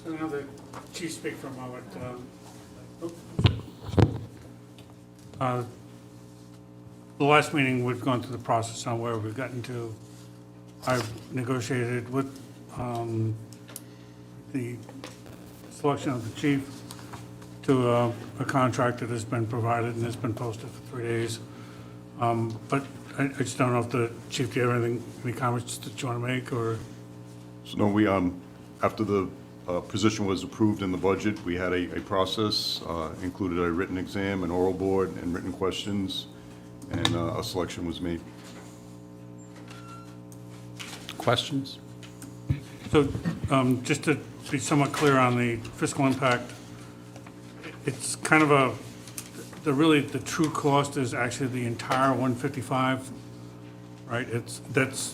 So now the chief speak for a moment. The last meeting, we've gone through the process on where we've gotten to. I've negotiated with the selection of the chief to a contract that has been provided and has been posted for 3 days. But I just don't know if the chief, do you have any comments that you want to make, or? So no, we, after the position was approved in the budget, we had a process, included a written exam, an oral board, and written questions, and a selection was made. Questions? So just to be somewhat clear on the fiscal impact, it's kind of the true cost is actually the entire 155, right? This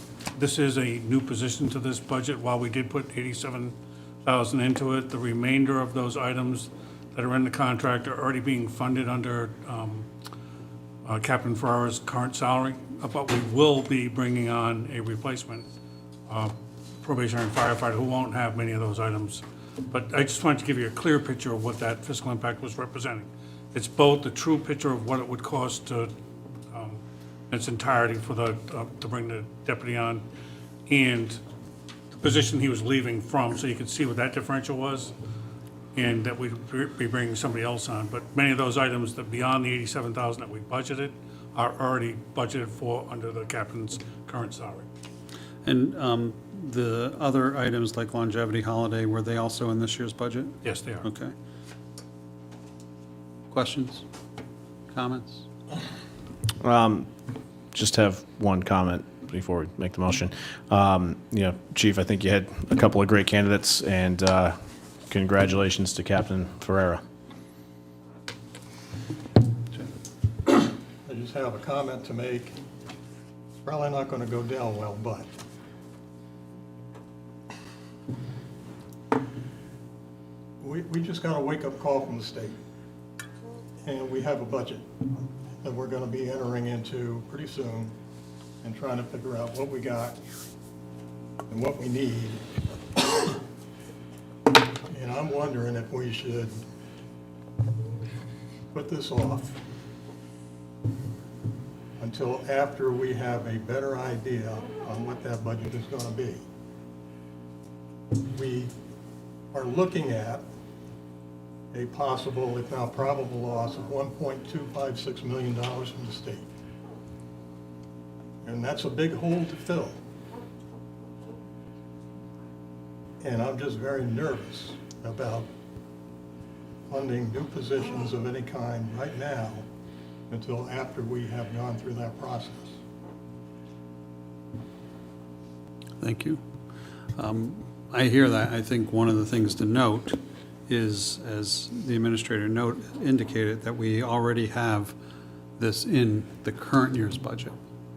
is a new position to this budget. While we did put 87,000 into it, the remainder of those items that are in the contract are already being funded under Captain Ferreira's current salary, but we will be bringing on a replacement probationary firefighter who won't have many of those items. But I just wanted to give you a clear picture of what that fiscal impact was representing. It's both the true picture of what it would cost to, in its entirety to bring the deputy on, and the position he was leaving from, so you could see what that differential was, and that we'd be bringing somebody else on. But many of those items that beyond the 87,000 that we budgeted are already budgeted for under the captain's current salary. And the other items like longevity holiday, were they also in this year's budget? Yes, they are. Okay. Questions? Comments? Just have one comment before we make the motion. Chief, I think you had a couple of great candidates, and congratulations to Captain Ferreira. I just have a comment to make. It's probably not going to go down well, but we just got a wake-up call from the state. And we have a budget that we're going to be entering into pretty soon and trying to figure out what we got and what we need. And I'm wondering if we should put this off until after we have a better idea on what that budget is going to be. We are looking at a possible, if not probable, loss of $1.256 million from the state. And that's a big hole to fill. And I'm just very nervous about funding new positions of any kind right now until after we have gone through that process. Thank you. I hear that. I think one of the things to note is, as the administrator indicated, that we already have this in the current year's budget.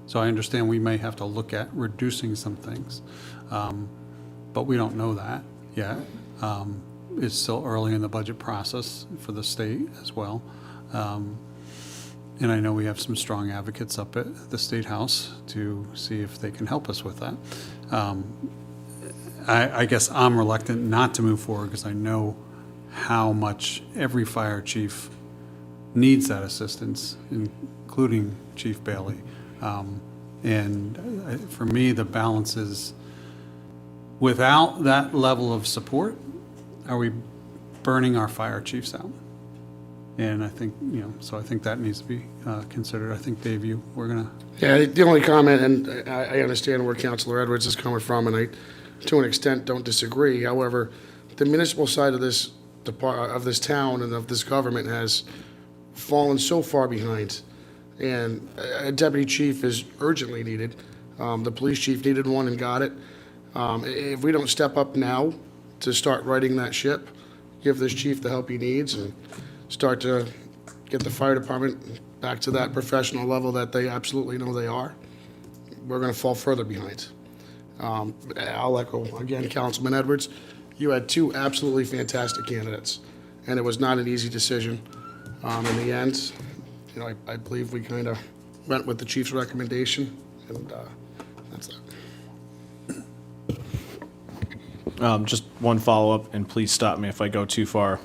So I understand we may have to look at reducing some things, but we don't know that yet. It's still early in the budget process for the state as well. And I know we have some strong advocates up at the State House to see if they can help us with that. I guess I'm reluctant not to move forward because I know how much every fire chief needs that assistance, including Chief Bailey. For me, the balance is, without that level of support, are we burning our fire chiefs out? And I think, so I think that needs to be considered. I think, Dave, we're going to... Yeah, the only comment, and I understand where Councilor Edwards is coming from, and I, to an extent, don't disagree. However, the municipal side of this town and of this government has fallen so far behind, and a deputy chief is urgently needed. The police chief needed one and got it. If we don't step up now to start righting that ship, give this chief the help he needs, and start to get the fire department back to that professional level that they absolutely know they are, we're going to fall further behind. I'll echo again, Councilman Edwards, you had two absolutely fantastic candidates, and it was not an easy decision. In the end, I believe we kind of went with the chief's recommendation, and that's that. Just one follow-up, and please stop me if I go too far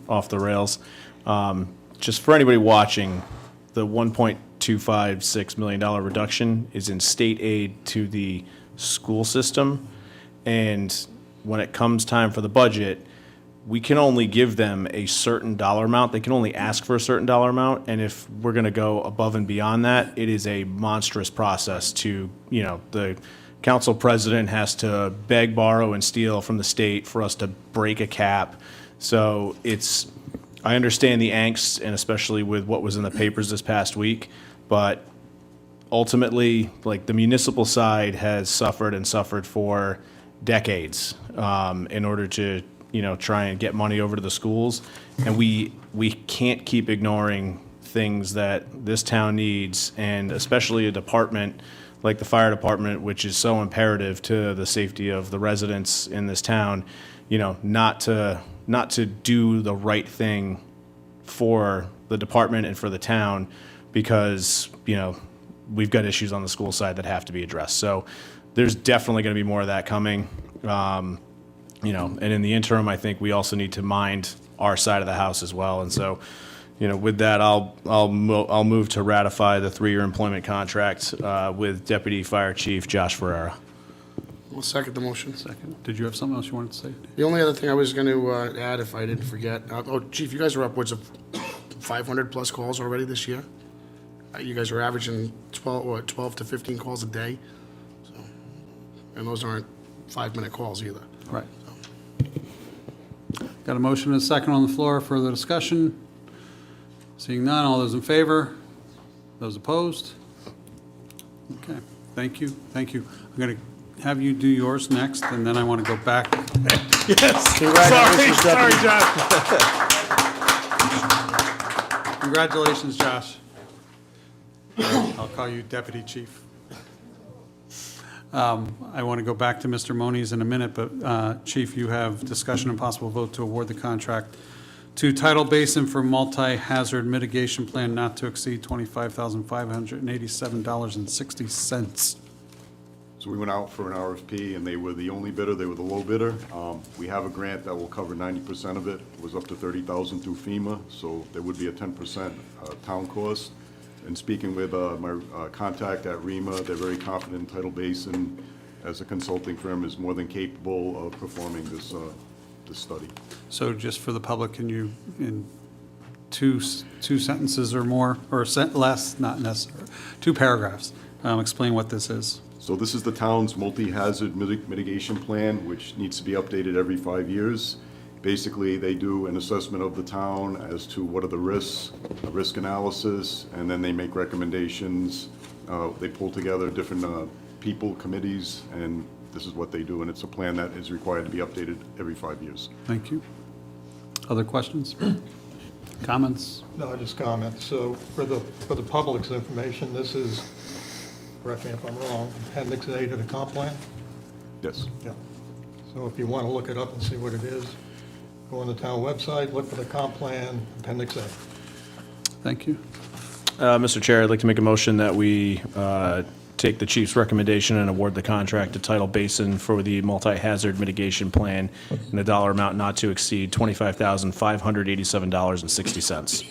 off the rails. Just for anybody watching, the $1.256 million reduction is in state aid to the school system. And when it comes time for the budget, we can only give them a certain dollar amount. They can only ask for a certain dollar amount. And if we're going to go above and beyond that, it is a monstrous process to, the council president has to beg, borrow, and steal from the state for us to break a cap. So I understand the angst, and especially with what was in the papers this past week, but ultimately, the municipal side has suffered and suffered for decades in order to, try and get money over to the schools. And we can't keep ignoring things that this town needs, and especially a department like the fire department, which is so imperative to the safety of the residents in this town, not to do the right thing for the department and for the town, because, we've got issues on the school side that have to be addressed. So there's definitely going to be more of that coming. And in the interim, I think we also need to mind our side of the house as well. And so, with that, I'll move to ratify the 3-year employment contract with Deputy Fire Chief Josh Ferreira. I'll second the motion. Second. Did you have something else you wanted to say? The only other thing I was going to add, if I didn't forget, Chief, you guys are upwards of 500 plus calls already this year. You guys are averaging 12 to 15 calls a day, and those aren't 5-minute calls either. Right. Got a motion and a second on the floor. Further discussion? Seeing none, all those in favor? Those opposed? Okay, thank you. I'm going to have you do yours next, and then I want to go back. Yes. Sorry, Josh. Congratulations, Josh. I'll call you Deputy Chief. I want to go back to Mr. Moniz in a minute, but Chief, you have discussion and possible vote to award the contract to Tidal Basin for Multi-Hazard Mitigation Plan not to exceed $25,587.60. So we went out for an RFP, and they were the only bidder. They were the low bidder. We have a grant that will cover 90% of it. It was up to $30,000 through FEMA, so there would be a 10% town cost. And speaking with my contact at REMA, they're very confident in Tidal Basin as a consulting firm is more than capable of performing this study. So just for the public, can you, in two sentences or more, or less, not necessary, 2 paragraphs, explain what this is? So this is the town's multi-hazard mitigation plan, which needs to be updated every 5 years. Basically, they do an assessment of the town as to what are the risks, a risk analysis, and then they make recommendations. They pull together different people, committees, and this is what they do, and it's a plan that is required to be updated every 5 years. Thank you. Other questions? Comments? No, just comments. So for the public's information, this is correct me if I'm wrong, Appendix A to the comp plan? Yes. Yeah. So if you want to look it up and see what it is, go on the town website, look for the comp plan, Appendix A. Thank you. Mr. Chair, I'd like to make a motion that we take the chief's recommendation and award the contract to Tidal Basin for the Multi-Hazard Mitigation Plan in a dollar amount not to exceed $25,587.60.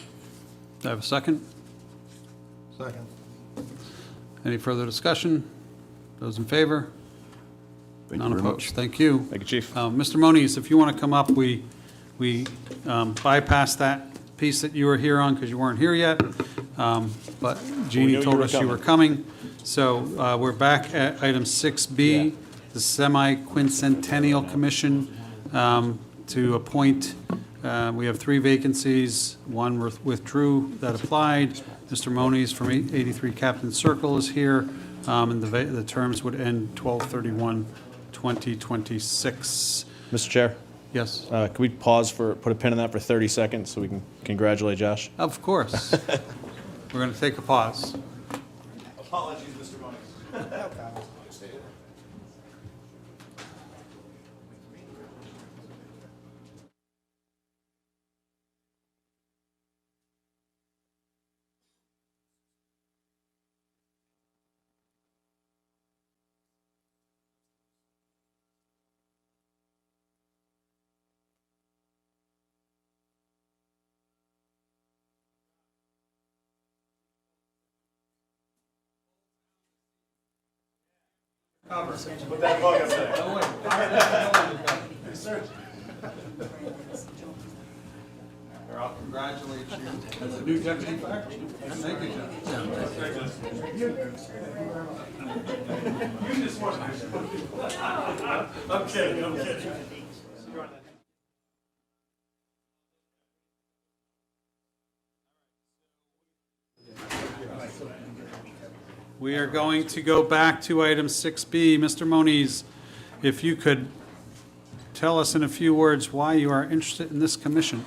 Do I have a second? Second. Any further discussion? Those in favor? Thank you None very opposed. much. Thank you. Thank you, Chief. Mr. Moniz, if you want to come up, we bypassed that piece that you were here on because you weren't here yet. But Jeannie told us you were coming. So we're back at item 6B, the Semi-Quincentennial Commission to appoint. We have 3 vacancies. One withdrew that applied. Mr. Moniz from 83 Captain Circle is here, and the terms would end 12/31/2026. Mr. Chair, Yes, can we put a pin in that for 30 seconds so we can congratulate Josh? of course. We're going to take a pause. Apologies, Mr. Moniz. Put that bug up there. I'll congratulate you as a new deputy fire chief. Thank you, John. I'm kidding. We are going to go back to item 6B. Mr. Moniz, if you could tell us in a few words why you are interested in this commission.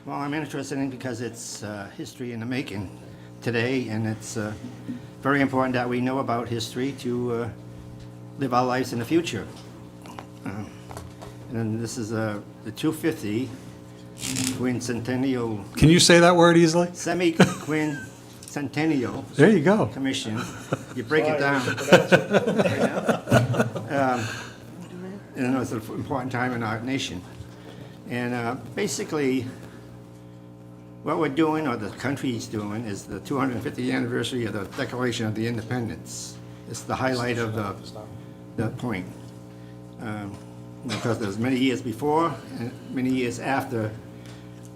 Well, I'm interested in it because it's history in the making today, and it's very important that we know about history to live our lives in the future. And then this is the 250 Quincentennial. Can you say that word easily? Semi-Quincentennial. There you go. Commission. You break it down. And it's an important time in our nation. And basically, what we're doing, or the country's doing, is the 250th anniversary of the Declaration of the Independence. It's the highlight of the point. Because there's many years before and many years after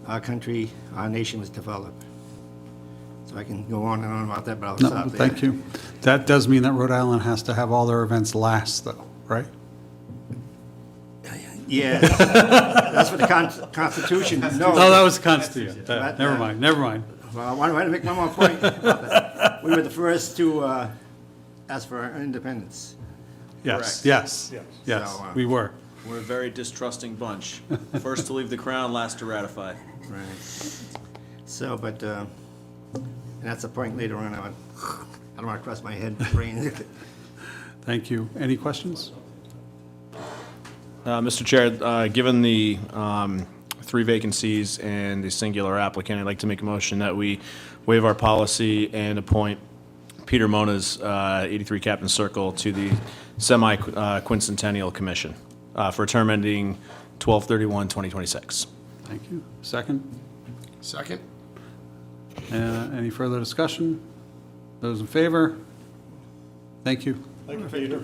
our country, our nation was developed. So I can go on and on about that, but I'll stop there. Thank you. That does mean that Rhode Island has to have all their events last, though, right? Yeah, that's what the Constitution knows. Oh, that was the Constitution. But, Never mind. Well, I want to make one more point about that. We were the first to ask for our independence. Yes, Correct. yes, So, we were. We're a very distrusting bunch. First to leave the crown, last to ratify. Right. So, but, and that's a point later on. I don't want to cross my head brain. Thank you. Any questions? Mr. Chair, given the 3 vacancies and the singular applicant, I'd like to make a motion that we waive our policy and appoint Peter Mona's 83 Captain Circle to the Semi-Quincentennial Commission for a term ending 12/31/2026. Thank you. Second? Second? Any further discussion? Those in favor? Thank you. Thank you, Peter.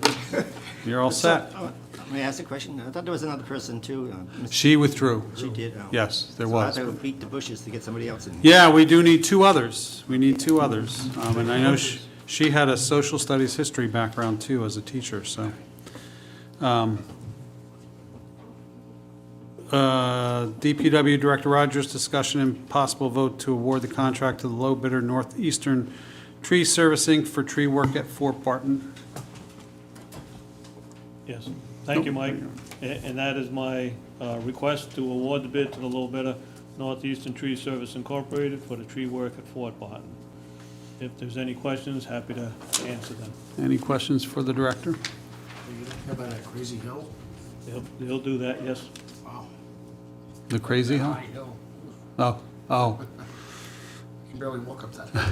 You're all set. Let me ask a question. I thought there was another person too. She withdrew. She did? Oh. Yes, there So I was. have to beat the bushes to get somebody else in. Yeah, we do need 2 others. We need 2 others. And I know she had a social studies history background too as a teacher, so. DPW Director Rogers, discussion and possible vote to award the contract to the low bidder Northeastern Tree Service Inc. for tree work at Fort Barton. Yes, thank you, Mike. And that is my request to award the bid to the low bidder, Northeastern Tree Service Incorporated, for the tree work at Fort Barton. if there's any questions, happy to answer them. Any questions for the director? How about that crazy hill? They'll do that, yes. Wow. The crazy hill? High hill. Oh. You can barely walk up that hill.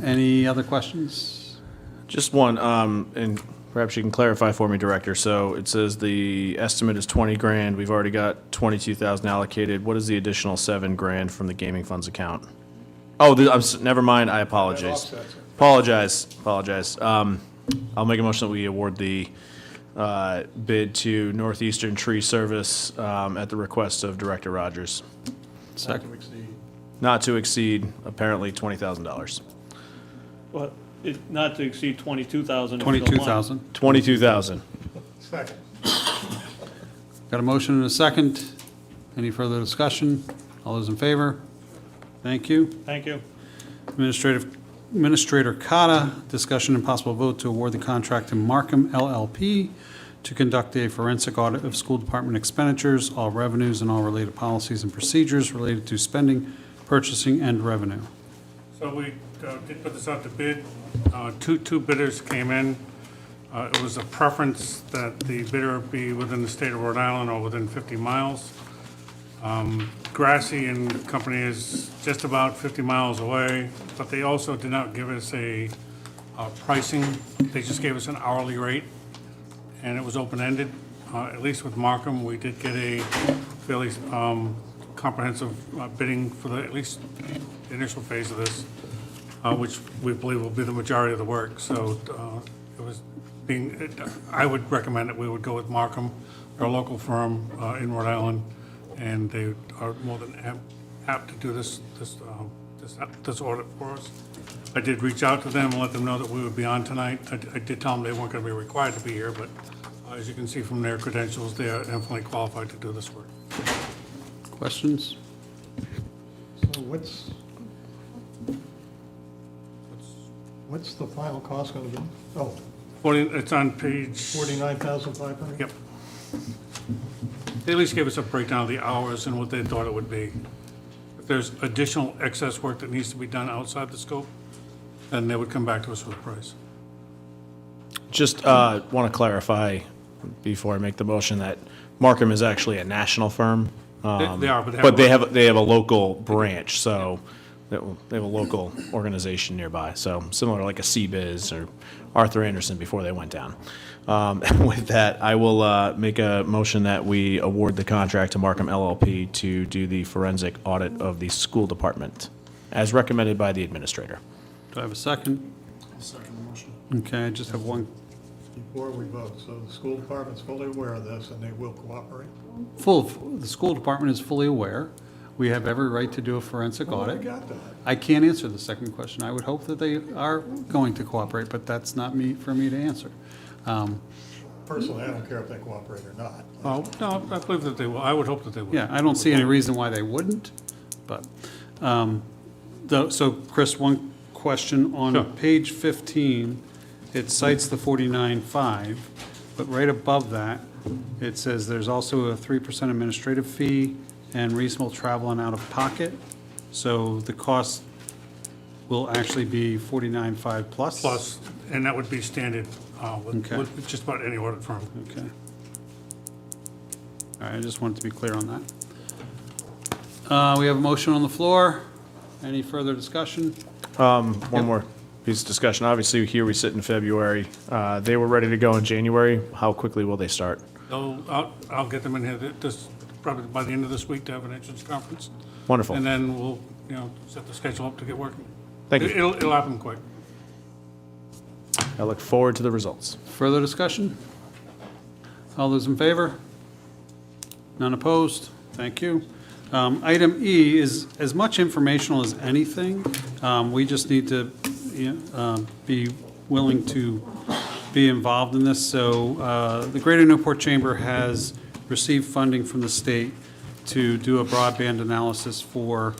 Any other questions? Just one, and perhaps you can clarify for me, Director. So it says the estimate is 20 grand. We've already got 22,000 allocated. What is the additional 7 grand from the gaming funds account? Oh, never mind. I apologize. Apologize. I'll make a motion that we award the bid to Northeastern Tree Service at the request of Director Rogers. Not to exceed apparently $20,000. Well, not to exceed 22,000. 22,000. 22,000. Second. Got a motion and a second. Any further discussion? All those in favor? Thank you. Thank you. Administrator Cote, discussion and possible vote to award the contract to Marcum LLP to conduct a forensic audit of school department expenditures, all revenues, and all related policies and procedures related to spending, purchasing, and revenue. So we did put this out to bid. Two bidders came in. It was a preference that the bidder be within the state of Rhode Island or within 50 miles. Grassy and Company is just about 50 miles away, but they also did not give us a pricing. They just gave us an hourly rate, and it was open-ended. At least with Marcum, we did get a fairly comprehensive bidding for at least the initial phase of this, which we believe will be the majority of the work. So I would recommend that we would go with Marcum, our local firm in Rhode Island, and they are more than apt to do this audit for us. I did reach out to them and let them know that we would be on tonight. I did tell them they weren't going to be required to be here, but as you can see from their credentials, they are definitely qualified to do this work. Questions? So what's the final cost going to be? Oh, It's on page... 49,500? Yep. They at least gave us a breakdown of the hours and what they thought it would be. If there's additional excess work that needs to be done outside the scope, then they would come back to us with a price. Just want to clarify before I make the motion that Marcum is actually a national firm. They are, but they have a local branch, so they have a local organization nearby. So similar to like a CBiz or Arthur Anderson before they went down. With that, I will make a motion that we award the contract to Marcum LLP to do the forensic audit of the school department, as recommended by the administrator. Do I have a second? I'll second the motion. Okay, I just have one. Before we vote, so the school department's fully aware of this and they will cooperate? The school department is fully aware. We have every right to do a forensic audit. I got that. I can't answer the second question. I would hope that they are going to cooperate, but that's not for me to answer. Personally, I don't care if they cooperate or not. Oh, no, I believe that they will. I would hope that they will. Yeah, I don't see any reason why they wouldn't, but, so Chris, one question Sure. on page 15, it cites the 49.5, but right above that, it says there's also a 3% administrative fee and reasonable travel and out of pocket. So the cost will actually be 49.5 plus? Plus, and that would be standard Okay. with just about any audit firm. Okay. All right, I just wanted to be clear on that. We have a motion on the floor. Any further discussion? One more piece of discussion. Obviously, here we sit in February. They were ready to go in January. How quickly will they start? I'll get them in here probably by the end of this week to have an entrance conference. Wonderful. And then we'll, set the schedule up to get working. Thank you. It'll happen quick. I look forward to the results. Further discussion? All those in favor? None opposed? Thank you. Item E is as much informational as anything. We just need to be willing to be involved in this. So the Greater Newport Chamber has received funding from the state to do a broadband analysis for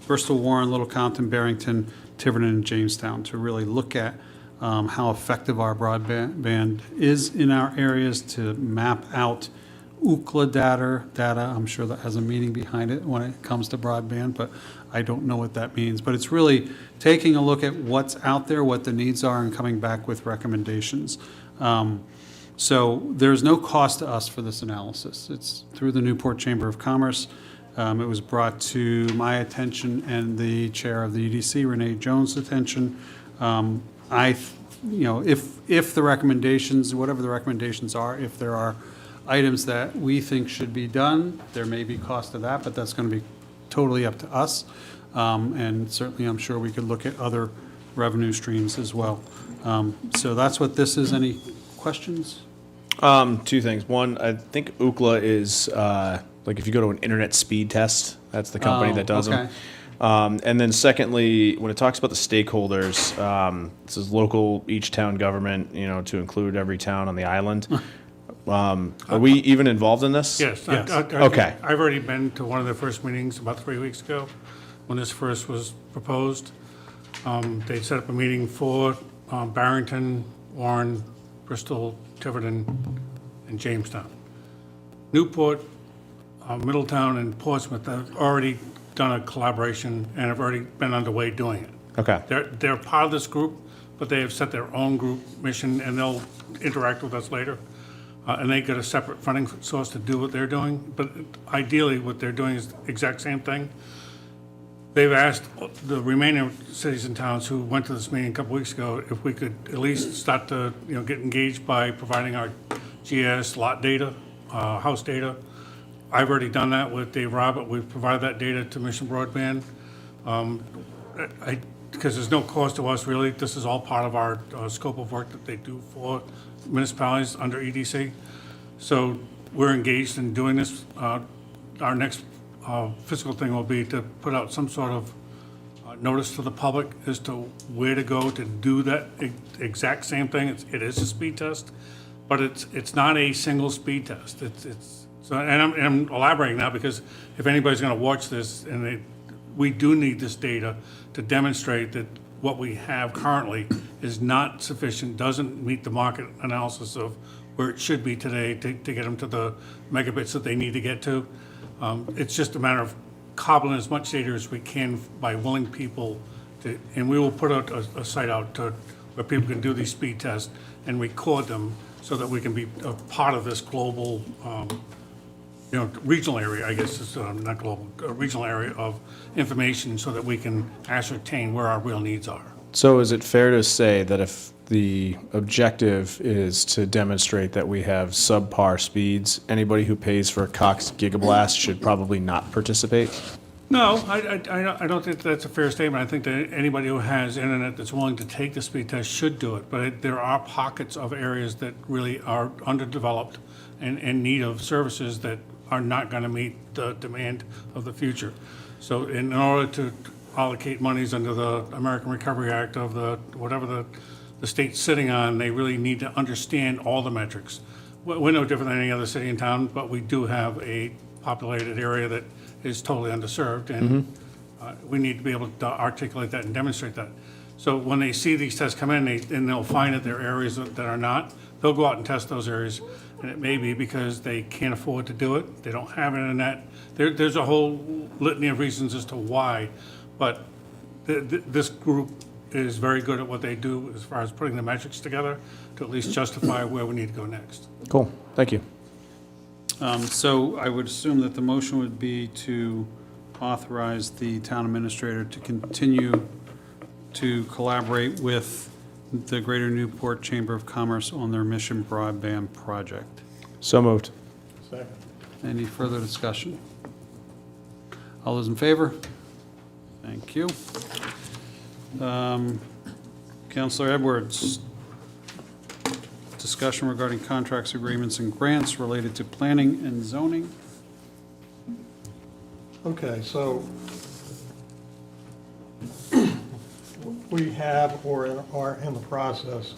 Bristol, Warren, Little Compton, Barrington, Tiverton, and Jamestown to really look at how effective our broadband is in our areas, to map out UCLA data, I'm sure that has a meaning behind it when it comes to broadband, but I don't know what that means. But it's really taking a look at what's out there, what the needs are, and coming back with recommendations. So there's no cost to us for this analysis. It's through the Newport Chamber of Commerce. It was brought to my attention and the chair of the EDC, Renee Jones' attention. If the recommendations, whatever the recommendations are, if there are items that we think should be done, there may be cost to that, but that's going to be totally up to us. And certainly, I'm sure we could look at other revenue streams as well. So that's what this is. Any questions? Two things. One, I think UCLA is, like if you go to an internet speed test, that's the company that does them. And then secondly, when it talks about the stakeholders, this is local, each town government, to include every town on the island. Are we even involved in this? Yes. Okay. I've already been to one of the first meetings about 3 weeks ago, when this first was proposed. They set up a meeting for Barrington, Warren, Bristol, Tiverton, and Jamestown. Newport, Middletown, and Portsmouth have already done a collaboration and have already been underway doing it. Okay. They're part of this group, but they have set their own group mission, and they'll interact with us later. And they get a separate funding source to do what they're doing. But ideally, what they're doing is the exact same thing. They've asked the remaining cities and towns who went to this meeting a couple weeks ago if we could at least start to get engaged by providing our GIS lot data, house data. I've already done that with Dave Robert. We've provided that data to Mission Broadband. Because there's no cost to us, really. This is all part of our scope of work that they do for municipalities under EDC. So we're engaged in doing this. Our next fiscal thing will be to put out some sort of notice to the public as to where to go to do that exact same thing. It is a speed test, but it's not a single speed test. So, and I'm elaborating now because if anybody's going to watch this, and we do need this data to demonstrate that what we have currently is not sufficient, doesn't meet the market analysis of where it should be today to get them to the megabits that they need to get to. It's just a matter of cobbling as much data as we can by willing people to, and we will put out a site out to where people can do these speed tests and record them so that we can be a part of this global, regional area, I guess it's not global, a regional area of information so that we can ascertain where our real needs are. So is it fair to say that if the objective is to demonstrate that we have subpar speeds, anybody who pays for a Cox Gigablast should probably not participate? No, I don't think that's a fair statement. I think that anybody who has internet that's willing to take the speed test should do it. But there are pockets of areas that really are underdeveloped and in need of services that are not going to meet the demand of the future. So in order to allocate monies under the American Recovery Act of whatever the state's sitting on, they really need to understand all the metrics. We're no different than any other city and town, but we do have a populated area that is totally underserved, and we need to be able to articulate that and demonstrate that. So when they see these tests come in, and they'll find that there are areas that are not, they'll go out and test those areas, and it may be because they can't afford to do it, they don't have internet. There's a whole litany of reasons as to why, but this group is very good at what they do as far as putting the metrics together to at least justify where we need to go next. Cool, thank you. So I would assume that the motion would be to authorize the town administrator to continue to collaborate with the Greater Newport Chamber of Commerce on their Mission Broadband project. So moved. Second. Any further discussion? All those in favor? Thank you. Councilor Edwards, discussion regarding contracts, agreements, and grants related to planning and zoning. Okay, so we have or are in the process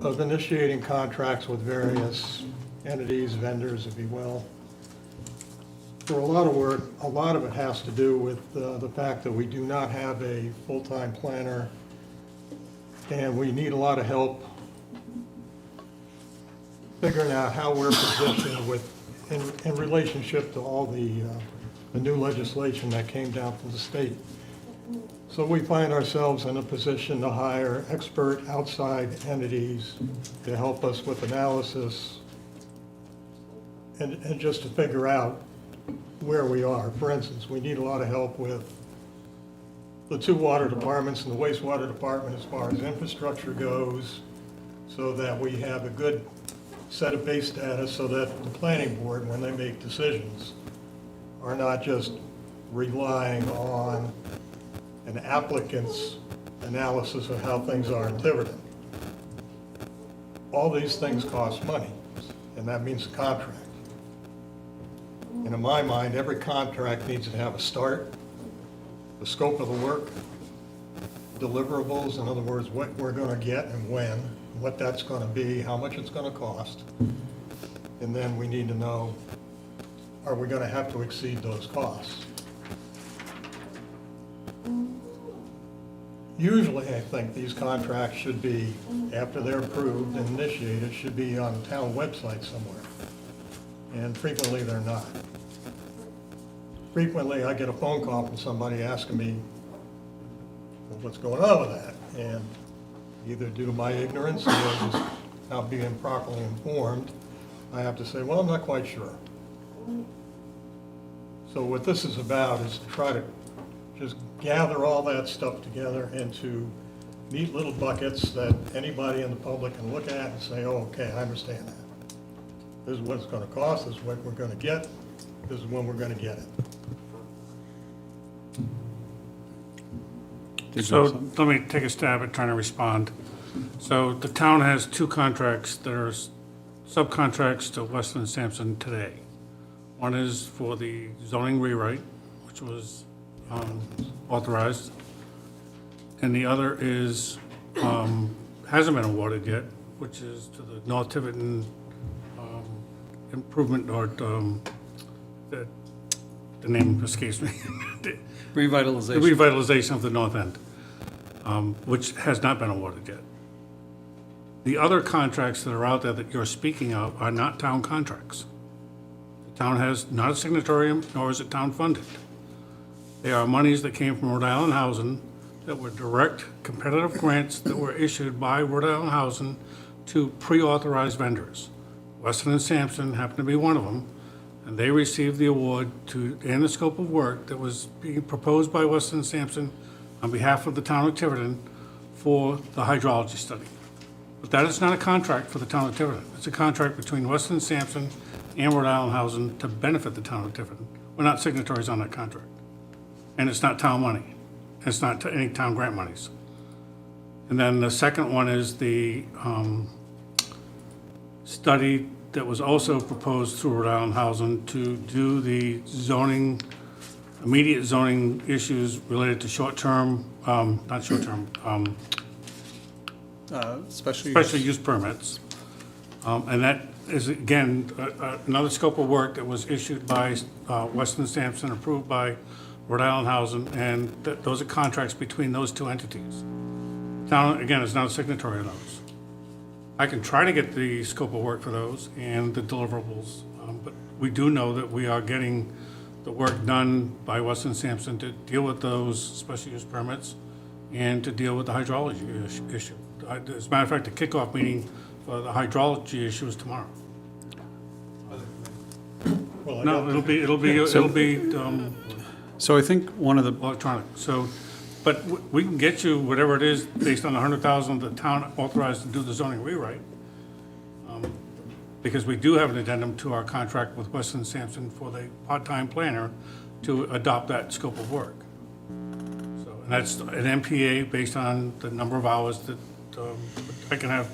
of initiating contracts with various entities, vendors, if you will. For a lot of work, a lot of it has to do with the fact that we do not have a full-time planner, and we need a lot of help figuring out how we're positioned in relationship to all the new legislation that came down from the state. So we find ourselves in a position to hire expert outside entities to help us with analysis and just to figure out where we are. For instance, we need a lot of help with the two water departments and the wastewater department as far as infrastructure goes, so that we have a good set of base data so that the planning board, when they make decisions, are not just relying on an applicant's analysis of how things are in Tiverton. All these things cost money, and that means a contract. And in my mind, every contract needs to have a start, the scope of the work, deliverables, in other words, what we're going to get and when, what that's going to be, how much it's going to cost. And then we need to know, are we going to have to exceed those costs? Usually, I think these contracts should be, after they're approved and initiated, should be on the town website somewhere. And frequently, they're not. Frequently, I get a phone call from somebody asking me, well, what's going on with that? And either due to my ignorance or just not being properly informed, I have to say, well, I'm not quite sure. So what this is about is to try to just gather all that stuff together into neat little buckets that anybody in the public can look at and say, oh, okay, I understand that. This is what it's going to cost, this is what we're going to get, this is when we're going to get it. So let me take a stab at trying to respond. So the town has two contracts that are subcontracts to Weston and Sampson today. One is for the zoning rewrite, which was authorized, and the other is, hasn't been awarded yet, which is to the North Tiverton improvement, or the name escapes me. Revitalization. The revitalization of the north end, which has not been awarded yet. The other contracts that are out there that you're speaking of are not town contracts. The town has not a signatory, nor is it town funded. They are monies that came from Rhode Island Housing that were direct competitive grants that were issued by Rhode Island Housing to pre-authorized vendors. Weston and Sampson happened to be one of them, and they received the award and the scope of work that was being proposed by Weston and Sampson on behalf of the town of Tiverton for the hydrology study. But that is not a contract for the town of Tiverton. It's a contract between Weston and Sampson and Rhode Island Housing to benefit the town of Tiverton. We're not signatories on that contract. And it's not town money. It's not any town grant monies. And then the second one is the study that was also proposed through Rhode Island Housing to do the zoning, immediate zoning issues related to short-term, not short-term, special use permits. And that is, again, another scope of work that was issued by Weston and Sampson, approved by Rhode Island Housing, and those are contracts between those two entities. Town, again, is not a signatory of those. I can try to get the scope of work for those and the deliverables, but we do know that we are getting the work done by Weston and Sampson to deal with those special use permits and to deal with the hydrology issue. As a matter of fact, the kickoff meeting for the hydrology issue is tomorrow. Well, No, it'll be. So I think one of the electronic, so, but we can get you whatever it is based on the 100,000 the town authorized to do the zoning rewrite. Because we do have an addendum to our contract with Weston and Sampson for the part-time planner to adopt that scope of work. So, and that's an MPA based on the number of hours that, I can have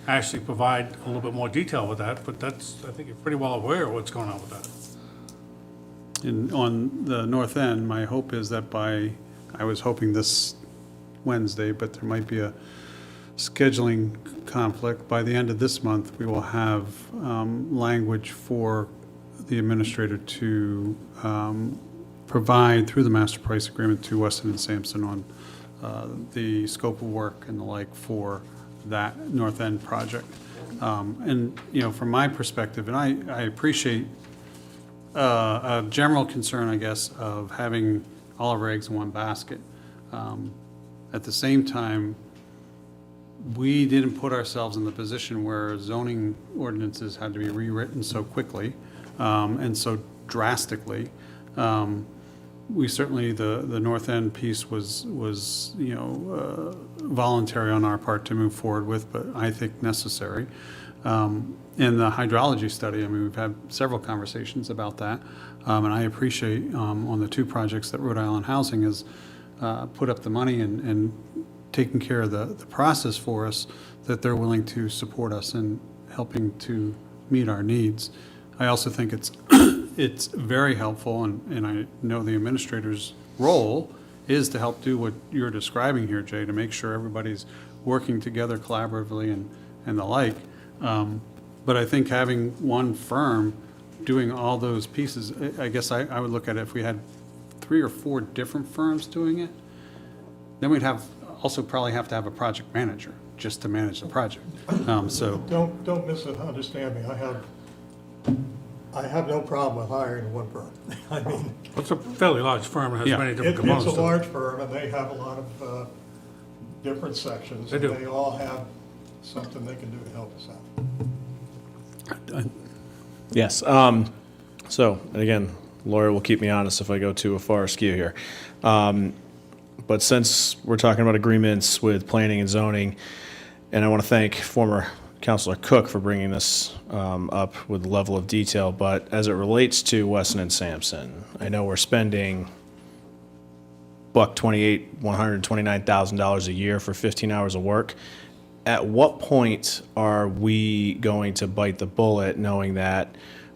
Ashley provide a little bit more detail with that, but that's, I think you're pretty well aware of what's going on with that. on the north end, my hope is that I was hoping this Wednesday, but there might be a scheduling conflict. By the end of this month, we will have language for the administrator to provide through the master price agreement to Weston and Sampson on the scope of work and the like for that North End project. And, you know, from my perspective, and I appreciate a general concern, I guess, of having all of our eggs in one basket. At the same time, we didn't put ourselves in the position where zoning ordinances had to be rewritten so quickly and so drastically. We certainly, the North End piece was you know, voluntary on our part to move forward with, but I think necessary. And the hydrology study, I mean, we've had several conversations about that. And I appreciate on the two projects that Rhode Island Housing has put up the money and taking care of the process for us, that they're willing to support us in helping to meet our needs. I also think it's it's very helpful, and I know the administrator's role is to help do what you're describing here, Jay, to make sure everybody's working together collaboratively and the like. But I think having one firm doing all those pieces, I guess I would look at it, if we had 3 or 4 different firms doing it, then we'd also probably have to have a project manager just to manage the project. So Don't misunderstand me. I have no problem with hiring one firm. I mean, It's a fairly large firm, it has Yeah. many different components it's to a it. large firm, and they have a lot of different sections. They do. And they all have something they can do to help us out. Yes. So, and again, Laura will keep me honest if I go too far askew here. But since we're talking about agreements with planning and zoning, and I want to thank former Councilor Cook for bringing this up with the level of detail, but as it relates to Weston and Sampson, I know we're spending $129,000 a year for 15 hours of work. At what point are we going to bite the bullet knowing that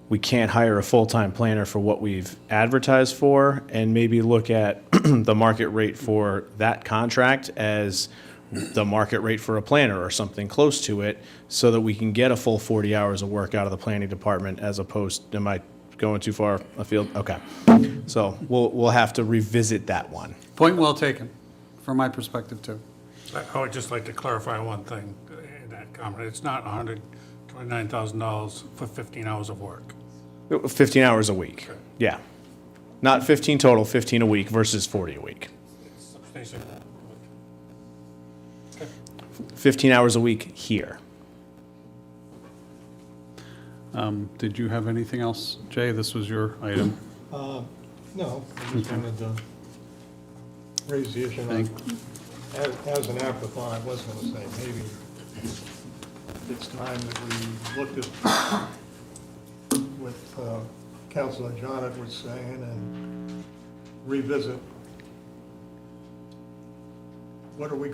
we can't hire a full-time planner for what we've advertised for, and maybe look at the market rate for that contract as the market rate for a planner or something close to it, so that we can get a full 40 hours of work out of the planning department, as opposed, am I going too far afield? Okay. So we'll have to revisit that one. point well taken, from my perspective too. I would just like to clarify one thing in that comment. It's not $129,000 for 15 hours of work. 15 hours a week. Yeah. Not 15 total, 15 a week versus 40 a week. It's substantially more. 15 hours a week here. Did you have anything else, Jay? This was your item. No, I just wanted to raise the issue. As an afterthought, I was going to say, maybe it's time that we looked at what Councilor Edwards was saying and revisit what are we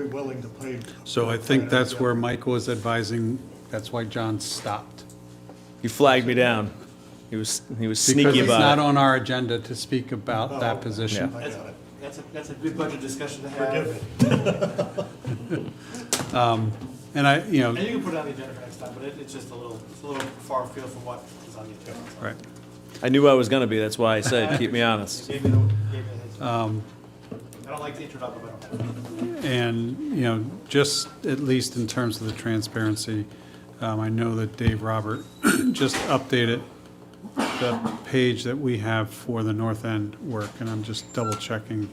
willing to pay? So I think that's where Michael was advising, that's why John stopped. He flagged me down. He was Because sneaky it's about not it. on our agenda to speak about that position. I got it. That's a good budget discussion to Forgive have. me. And I, you know, And you can put it on the agenda for next time, but it's just a little far afield from what is on the agenda. right. I knew I was going to be. That's why I said, keep me honest. Gave me the heads up. I don't like to introduce, but I don't. And, you know, just at least in terms of the transparency, I know that Dave Robert just updated the page that we have for the North End work, and I'm just double checking.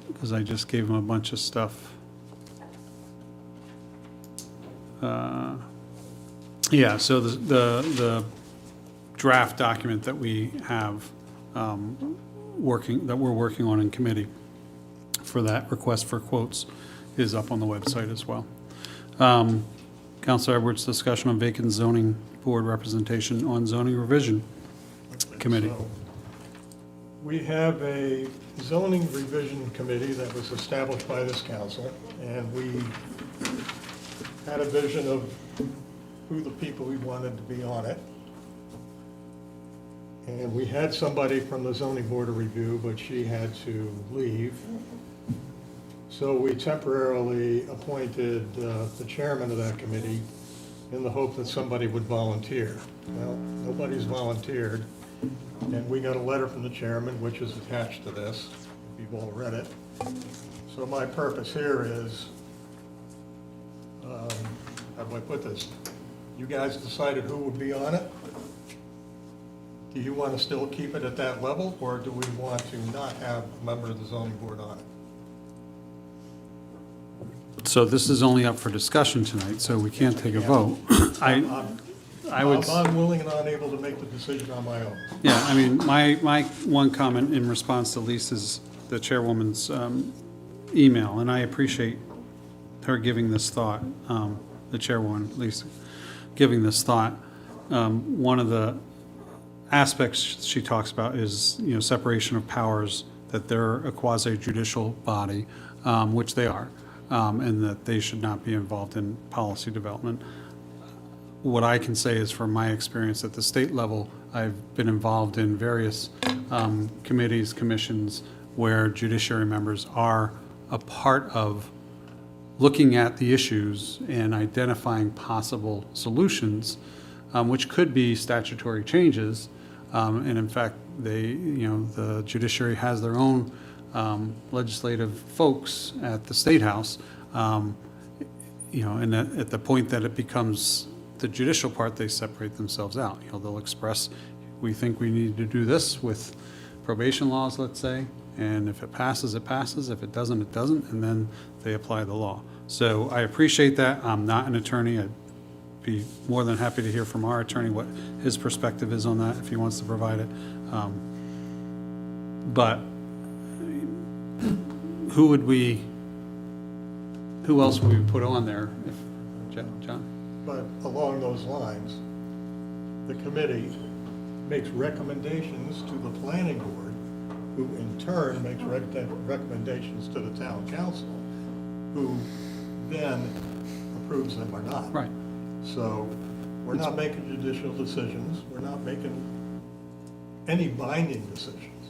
Because I just gave him a bunch of stuff. Yeah, so the draft document that we have that we're working on in committee for that request for quotes is up on the website as well. Councilor Edwards, discussion on vacant zoning board representation on zoning revision committee. So, we have a zoning revision committee that was established by this council, and we had a vision of who the people we wanted to be on it. And we had somebody from the zoning board of review, but she had to leave. So we temporarily appointed the chairman of that committee in the hope that somebody would volunteer. Well, nobody's volunteered, and we got a letter from the chairman, which is attached to this. You've all read it. So my purpose here is, how do I put this? You guys decided who would be on it. Do you want to still keep it at that level, or do we want to not have a member of the zoning board on it? So this is only up for discussion tonight, so we can't take a vote. I would. I'm unwilling and unable to make the decision on my own. Yeah, I mean, my one comment in response to Lisa's, the chairwoman's email, and I appreciate her giving this thought, the chairwoman, Lisa, giving this thought. One of the aspects she talks about is, separation of powers, that they're a quasi-judicial body, which they are, and that they should not be involved in policy development. What I can say is, from my experience at the state level, I've been involved in various committees, commissions, where judiciary members are a part of looking at the issues and identifying possible solutions, which could be statutory changes. And in fact, the judiciary has their own legislative folks at the State House, and at the point that it becomes the judicial part, they separate themselves out. They'll express, we think we need to do this with probation laws, let's say, and if it passes, it passes. If it doesn't, it doesn't, and then they apply the law. So I appreciate that. I'm not an attorney. I'd be more than happy to hear from our attorney what his perspective is on that, if he wants to provide it. But who else would we put on there? If John? But along those lines, the committee makes recommendations to the planning board, who in turn makes recommendations to the town council, who then approves them or not. Right. So we're not making judicial decisions. We're not making any binding decisions.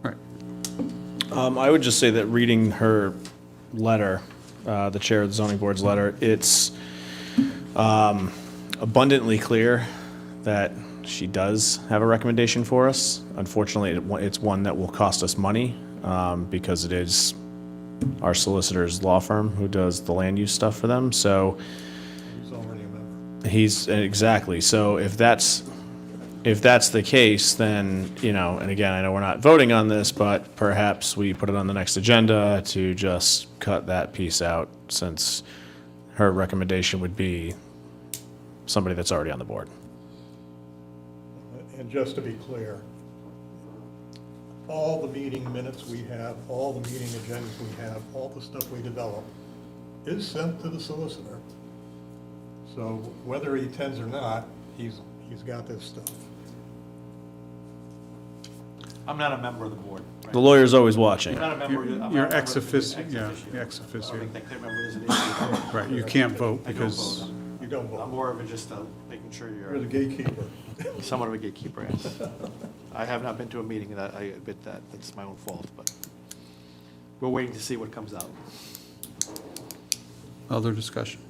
Right. I would just say that reading her letter, the chair of the zoning board's letter, it's abundantly clear that she does have a recommendation for us. Unfortunately, it's one that will cost us money, because it is our solicitor's law firm who does the land use stuff for them. So He's already a member. exactly. So if that's the case, then, and again, I know we're not voting on this, but perhaps we put it on the next agenda to just cut that piece out, since her recommendation would be somebody that's already on the board. And just to be clear, all the meeting minutes we have, all the meeting agendas we have, all the stuff we develop is sent to the solicitor. So whether he attends or not, he's got this stuff. I'm not a member of the board. Right? The lawyer's always watching. I'm not a member. I'm not a You're member ex of the officio, yeah, ex I officio. don't think that member is an issue. Right, you can't vote I don't because, vote. You don't vote. I'm more of a just making sure You're the gatekeeper. somewhat of a gatekeeper, yes. I have not been to a meeting, that I admit that, that's my own fault, but we're waiting to see what comes out. other discussion.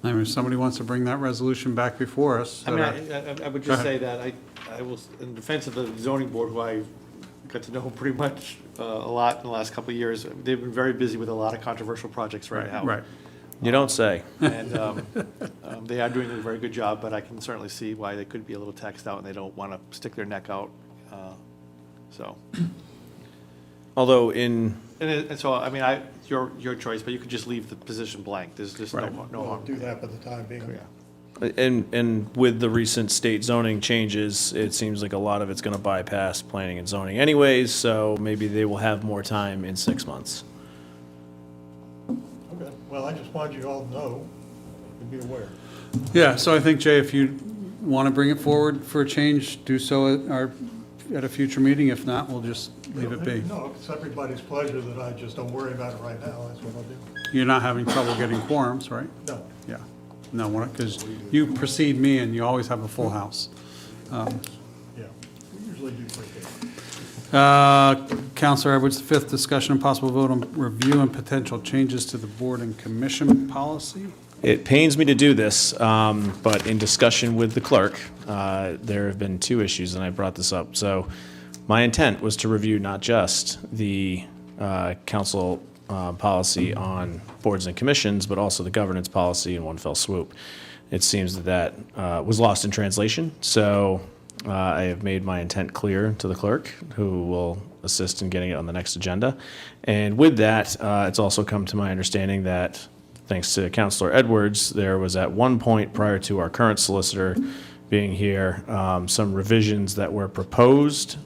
I mean, if somebody wants to bring that resolution back before us. I mean, I would Go just ahead. say that I will, in defense of the zoning board, who I got to know pretty much a lot in the last couple of years, they've been very busy with a lot of controversial projects right now. Right. You don't say. And they are doing a very good job, but I can certainly see why they could be a little taxed out and they don't want to stick their neck out. So, Although in, and so, I mean, your choice, but you could just leave the position blank. There's just no We'll harm. do that for the time being. Yeah. and with the recent state zoning changes, it seems like a lot of it's going to bypass planning and zoning anyways, so maybe they will have more time in 6 months. Okay, well, I just wanted you all to know and be aware. Yeah, so I think, Jay, if you want to bring it forward for a change, do so at a future meeting. If not, we'll just leave it be. No, it's everybody's pleasure that I just don't worry about it right now. That's what I'll do. You're not having trouble getting quorums, right? No. Yeah. No, because you precede me and you always have a full house. Yeah, we usually do pretty good. Councilor Edwards V, discussion and possible vote on review and potential changes to the board and commission policy. It pains me to do this, but in discussion with the clerk, there have been two issues, and I brought this up. So my intent was to review not just the council policy on boards and commissions, but also the governance policy in one fell swoop. It seems that was lost in translation, so I have made my intent clear to the clerk, who will assist in getting it on the next agenda. And with that, it's also come to my understanding that, thanks to Councilor Edwards, there was at one point prior to our current solicitor being here, some revisions that were proposed,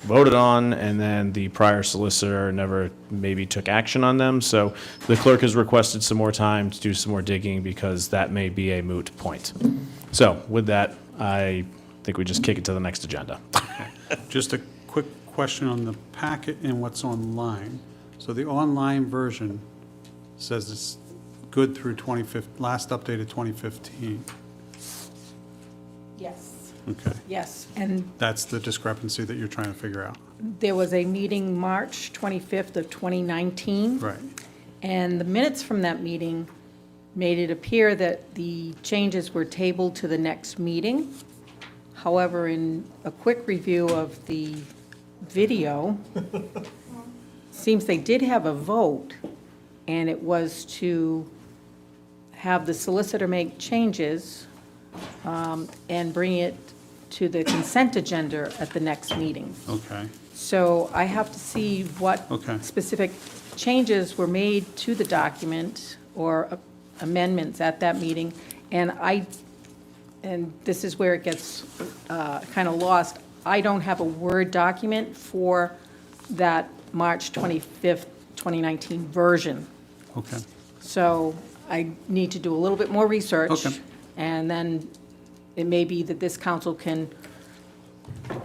voted on, and then the prior solicitor never maybe took action on them. So the clerk has requested some more time to do some more digging because that may be a moot point. So with that, I think we just kick it to the next agenda. Just a quick question on the packet and what's online. So the online version says it's good through 2015, last updated 2015. Yes. Okay. Yes, and That's the discrepancy that you're trying to figure out. there was a meeting March 25th of 2019. Right. And the minutes from that meeting made it appear that the changes were tabled to the next meeting. However, in a quick review of the video, seems they did have a vote, and it was to have the solicitor make changes and bring it to the consent agenda at the next meeting. Okay. So I have to see what Okay. specific changes were made to the document or amendments at that meeting. And this is where it gets kind of lost. I don't have a Word document for that March 25th, 2019 version. Okay. So I need to do a little bit more research. Okay. And then it may be that this council can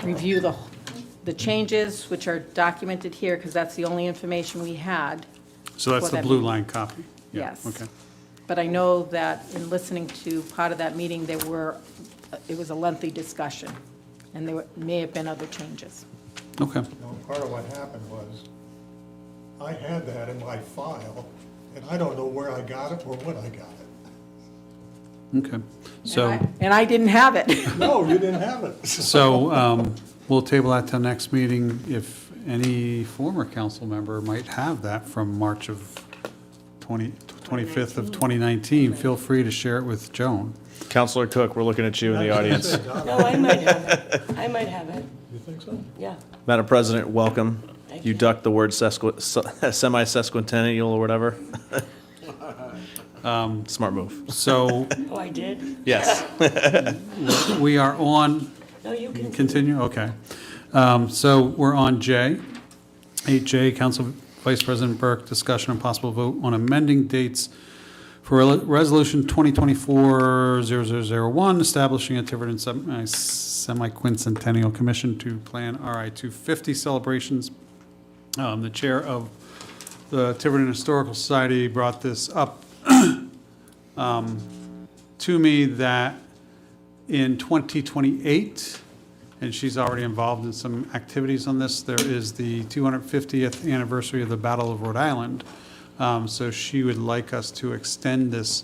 review the changes, which are documented here, because that's the only information we had. So that's for the that blue meeting. line copy? Yeah, Yes. Okay. But I know that in listening to part of that meeting, it was a lengthy discussion, and there may have been other changes. Okay. Part of what happened was, I had that in my file, and I don't know where I got it or when I got it. Okay. So, And I didn't have it. No, you didn't have it. so we'll table that till next meeting. If any former council member might have that from March of 25th of 2019, feel free to share it with Joan. Councilor Cook, we're looking at you in the audience. No, I might have it. I might have it. You think so? Yeah. Madam President, welcome. Thank You you. ducked the word semi-sesquicentennial or whatever. Smart move. So Oh, I did? Yes. we are on, No, you can. continue, okay. So we're on J. 8J, Council Vice President Burke, discussion and possible vote on amending dates for Resolution 2024-0001, establishing a Tiverton Semi-Quincentennial Commission to plan RI 250 celebrations. The chair of the Tiverton Historical Society brought this up to me that in 2028, and she's already involved in some activities on this, there is the 250th anniversary of the Battle of Rhode Island. So she would like us to extend this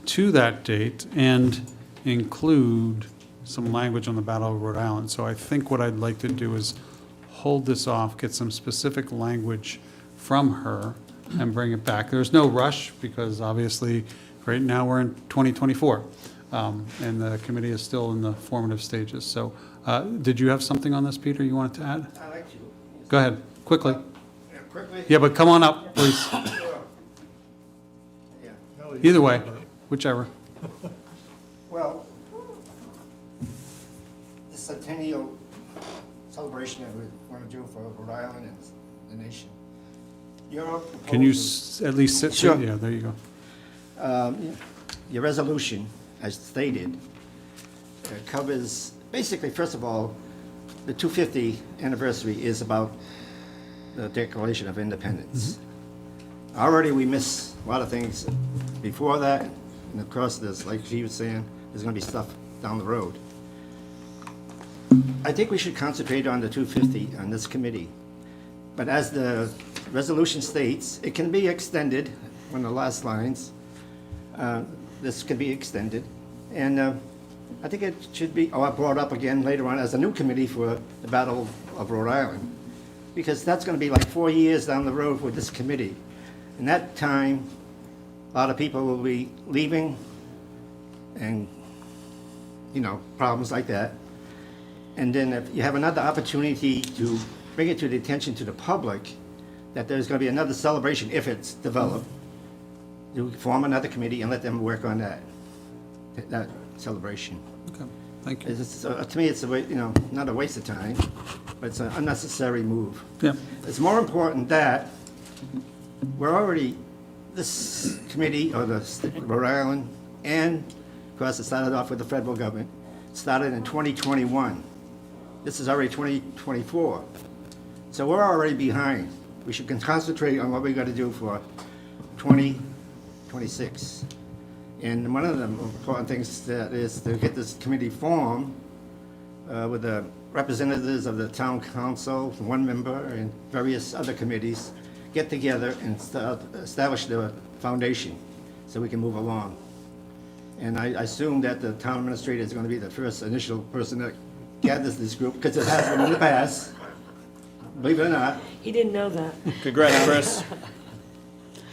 to that date and include some language on the Battle of Rhode Island. So I think what I'd like to do is hold this off, get some specific language from her and bring it back. There's no rush because obviously right now we're in 2024 and the committee is still in the formative stages. So did you have something on this, Peter, you wanted to add? I'd like to. Go ahead, quickly. Quickly? Yeah, but come on up, please. Yeah. Either way, whichever. Well, the centennial celebration that we want to do for Rhode Island and the nation. Your Can you proposal- at least sit? Sure. Yeah, there you go. Your resolution, as stated, covers, basically, first of all, the 250 anniversary is about the Declaration of Independence. Already we miss a lot of things before that, and of course, there's, like she was saying, there's gonna be stuff down the road. I think we should concentrate on the 250 on this committee. But as the resolution states, it can be extended, one of the last lines, this can be extended. And I think it should be brought up again later on as a new committee for the Battle of Rhode Island. because that's going to be like 4 years down the road with this committee. In that time, a lot of people will be leaving and, you know, problems like that. And then if you have another opportunity to bring it to the attention to the public that there's going to be another celebration if it's developed, you form another committee and let them work on that celebration. Okay, thank you. To me, it's not a waste of time, but it's an unnecessary move. Yeah. It's more important that we're already, this committee, or the Rhode Island, and of course it started off with the federal government, started in 2021. This is already 2024. So we're already behind. We should concentrate on what we got to do for 2026. And one of the important things that is to get this committee formed with the representatives of the town council, one member, and various other committees, get together and establish the foundation so we can move along. And I assume that the town administrator is going to be the first initial person that gathers this group, because it has been in the past, believe it or not. He didn't know that. Congrats, Chris.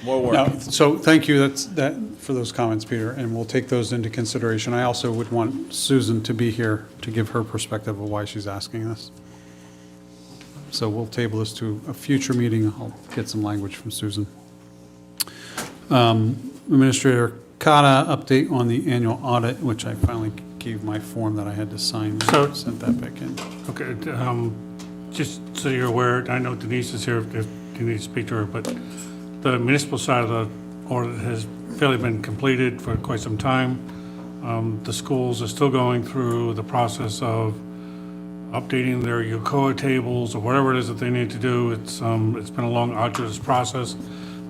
More work. No, so thank you for those comments, Peter, and we'll take those into consideration. I also would want Susan to be here to give her perspective of why she's asking this. So we'll table this to a future meeting. I'll get some language from Susan. Administrator Cote, update on the annual audit, which I finally gave my form that I had to sign, So- sent that back in. Okay, just so you're aware, I know Denise is here if you need to speak to her, but the municipal side of the audit has fairly been completed for quite some time. The schools are still going through the process of updating their UCOA tables or whatever it is that they need to do. It's been a long, arduous process.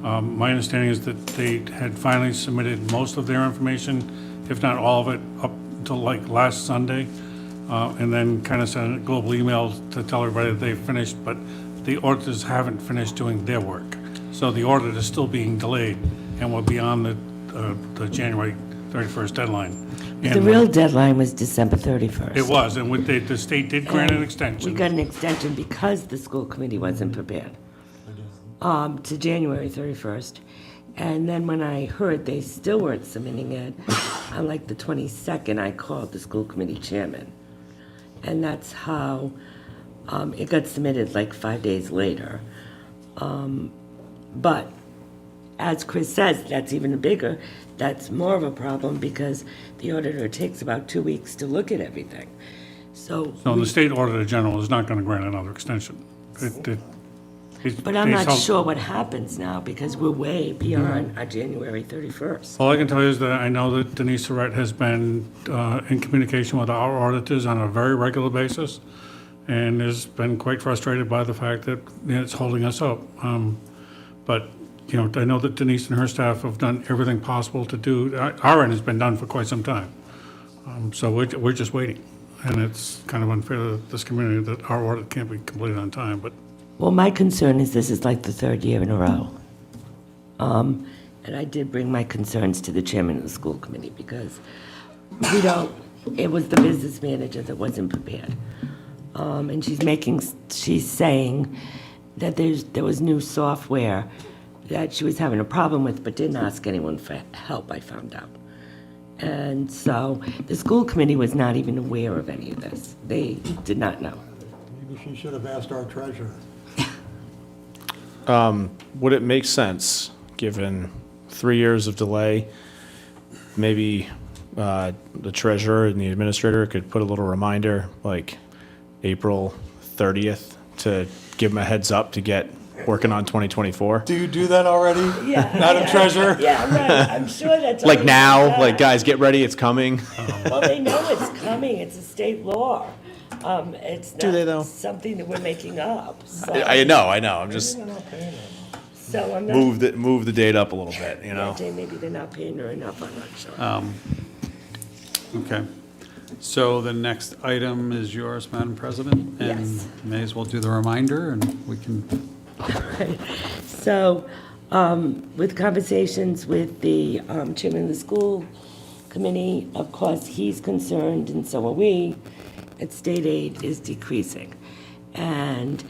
My understanding is that they had finally submitted most of their information, if not all of it, up until like last Sunday, and then kind of sent a global email to tell everybody that they've finished, but the auditors haven't finished doing their work. So the audit is still being delayed, and we're beyond the January 31st deadline. The And, real deadline was December 31st. It was, and the state did grant an extension. We got an extension because the school committee wasn't prepared, to January 31st. And then when I heard they still weren't submitting it, on like the 22nd, I called the school committee chairman. And that's how it got submitted like 5 days later. But as Chris says, that's even bigger. That's more of a problem because the auditor takes about 2 weeks to look at everything. So The state auditor general is not going to grant another extension. But I'm not sure what happens now because we're way beyond our January 31st. All I can tell you is that I know that Denise Surratt has been in communication with our auditors on a very regular basis and has been quite frustrated by the fact that it's holding us up. But, I know that Denise and her staff have done everything possible to do, our end has been done for quite some time. So we're just waiting. And it's kind of unfair to this community that our audit can't be completed on time, but Well, my concern is this is like the third year in a row. And I did bring my concerns to the chairman of the school committee because it was the business manager that wasn't prepared. And she's saying that there was new software that she was having a problem with, but didn't ask anyone for help, I found out. And so the school committee was not even aware of any of this. They did not know. Maybe she should have asked our treasurer. Would it make sense, given 3 years of delay, maybe the treasurer and the administrator could put a little reminder, like April 30th, to give them a heads up to get working on 2024? Do you do that already? Madam Treasurer? Yeah, right. I'm sure that's Like already now, done. like guys, get ready, it's coming. Well, they know it's coming. It's a state law. It's Do they, though? not something that we're making up. So, I know. I'm just so I'm not. move the date up a little bit, Yeah, Jay, maybe they're not paying her enough. I'm not sure. Okay. So the next item is yours, Madam President. Yes. And may as well do the reminder and we can. So, with conversations with the chairman of the school committee, of course, he's concerned, and so are we, that state aid is decreasing. And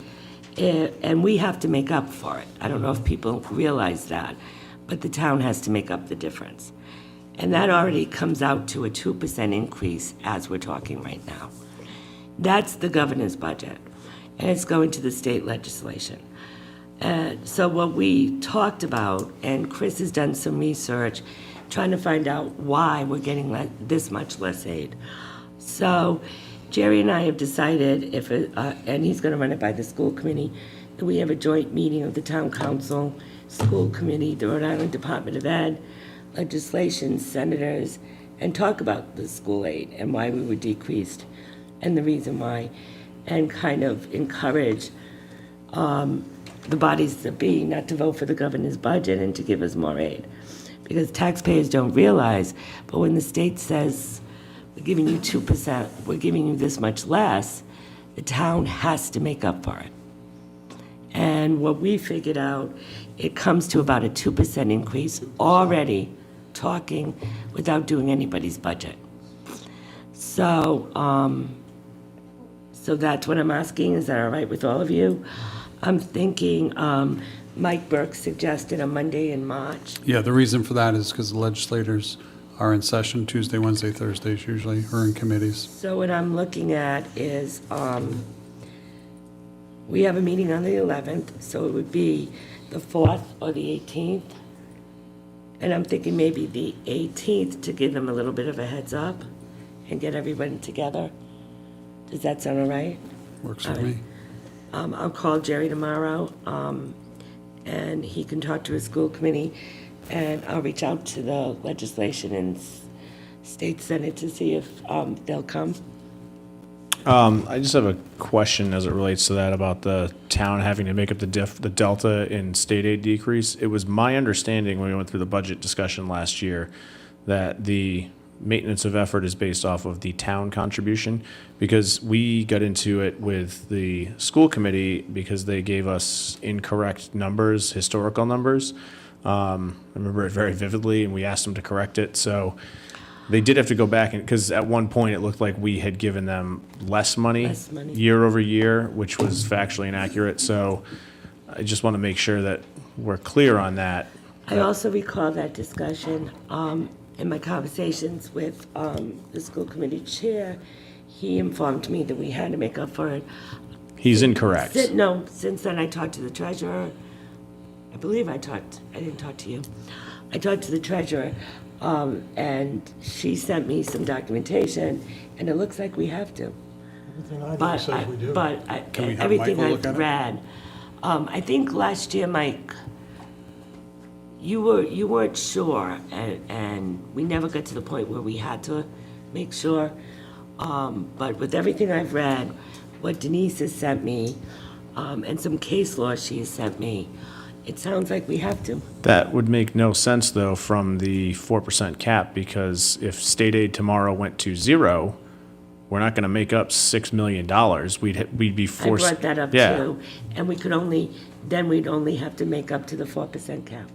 And we have to make up for it. I don't know if people realize that, but the town has to make up the difference. And that already comes out to a 2% increase as we're talking right now. That's the governor's budget, and it's going to the state legislation. So what we talked about, and Chris has done some research, trying to find out why we're getting this much less aid. So Jerry and I have decided, and he's going to run it by the school committee, that we have a joint meeting of the town council, school committee, the Rhode Island Department of Ed, legislation, senators, and talk about the school aid and why we were decreased and the reason why, and kind of encourage the bodies that be not to vote for the governor's budget and to give us more aid. Because taxpayers don't realize, but when the state says, we're giving you 2%, we're giving you this much less, the town has to make up for it. And what we figured out, it comes to about a 2% increase already, talking without doing anybody's budget. So, so that's what I'm asking. Is that all right with all of you? I'm thinking Mike Burke suggested a Monday in March. Yeah, the reason for that is because the legislators are in session Tuesday, Wednesday, Thursdays usually, or in committees. So what I'm looking at is, we have a meeting on the 11th, so it would be the 4th or the 18th. And I'm thinking maybe the 18th to give them a little bit of a heads up and get everybody together. Does that sound all right? Works for me. I'll call Jerry tomorrow, and he can talk to his school committee, and I'll reach out to the legislation and state senate to see if they'll come. I just have a question as it relates to that about the town having to make up the delta in state aid decrease. It was my understanding when we went through the budget discussion last year that the maintenance of effort is based off of the town contribution, because we got into it with the school committee because they gave us incorrect numbers, historical numbers. I remember it very vividly, and we asked them to correct it. So they did have to go back, because at one point it looked like we had given them less money year over year, which was factually inaccurate. So I just want to make sure that we're clear on that. I also recall that discussion in my conversations with the school committee chair. He informed me that we had to make up for it. He's incorrect. No, since then I talked to the treasurer. I believe I didn't talk to you. I talked to the treasurer, and she sent me some documentation, and it looks like we have to. Everything I do says we do. Can we have Everything Michael look I've at it? read, I think last year, Mike, you weren't sure, and we never got to the point where we had to make sure. But with everything I've read, what Denise has sent me, and some case law she has sent me, it sounds like we have to. That would make no sense, though, from the 4% cap, because if state aid tomorrow went to zero, we're not going to make up $6 million. We'd be forced. I brought that up too, and we'd only have to make up to the 4% cap.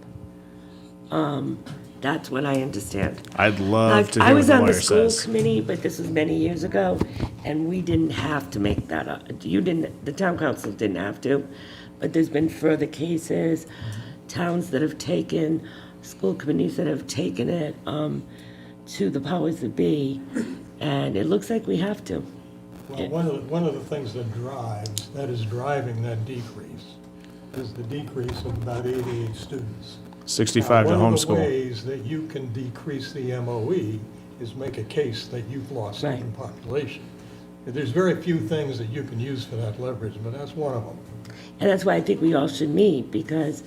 That's what I understand. I'd love to I hear what was the on the lawyer school says. committee, but this was many years ago, and we didn't have to make that up. You didn't, the town council didn't have to, but there's been further cases, towns that have taken, school committees that have taken it to the powers that be, and it looks like we have to. Well, one of the things that is driving that decrease is the decrease of about 88 students. 65 to One of the homeschool. ways that you can decrease the MOE is make a case that you've lost student population. There's very few things that you can use for that leverage, but that's one of them. And that's why I think we all should meet, because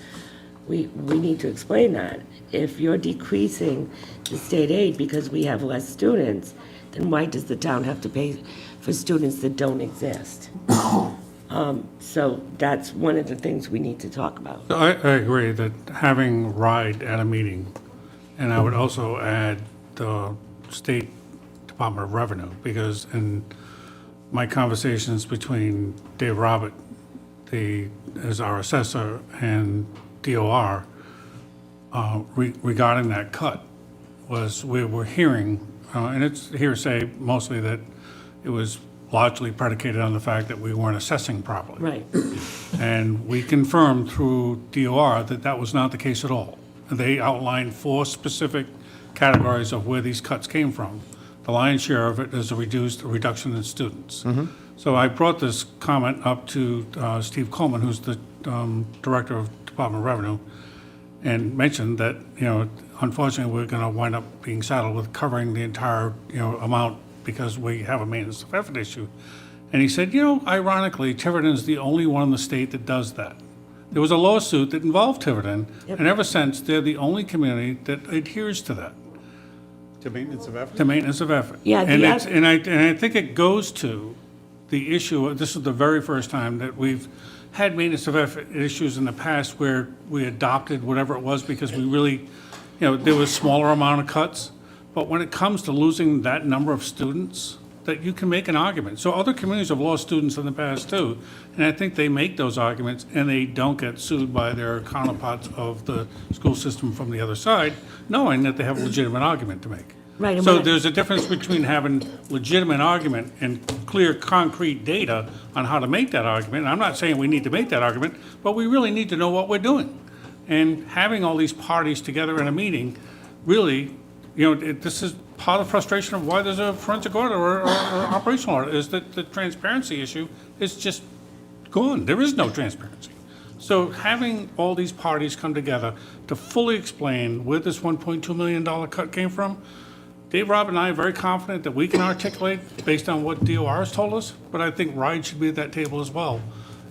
we need to explain that. If you're decreasing the state aid because we have less students, then why does the town have to pay for students that don't exist? So that's one of the things we need to talk about. I agree that having Rhode at a meeting, and I would also add the State Department of Revenue, because in my conversations between Dave Robert, as our assessor, and DOR, regarding that cut, was we were hearing, and it's hearsay mostly, that it was largely predicated on the fact that we weren't assessing properly. Right. And we confirmed through DOR that that was not the case at all. They outlined 4 specific categories of where these cuts came from. The lion's share of it is a reduction in students. So I brought this comment up to Steve Coleman, who's the Director of Department of Revenue, and mentioned that, unfortunately, we're going to wind up being saddled with covering the entire, amount because we have a maintenance of effort issue. And he said, ironically, Tiverton is the only one in the state that does that. There was a lawsuit that involved Tiverton, and ever since, they're the only community that adheres to that. To maintenance of effort? To maintenance of effort. Yeah, And the it's, and I think it goes to the issue, this is the very first time that we've had maintenance of effort issues in the past where we adopted whatever it was because we really, there was smaller amount of cuts. But when it comes to losing that number of students, that you can make an argument. So other communities have lost students in the past too, and I think they make those arguments and they don't get sued by their counterparts of the school system from the other side, knowing that they have a legitimate argument to make. Right, and So when I- there's a difference between having legitimate argument and clear, concrete data on how to make that argument. And I'm not saying we need to make that argument, but we really need to know what we're doing. And having all these parties together in a meeting, really, this is part of the frustration of why there's a forensic audit or operational audit, is that the transparency issue is just gone. There is no transparency. So having all these parties come together to fully explain where this $1.2 million cut came from, Dave, Rob, and I are very confident that we can articulate based on what DOR has told us, but I think Rhode should be at that table as well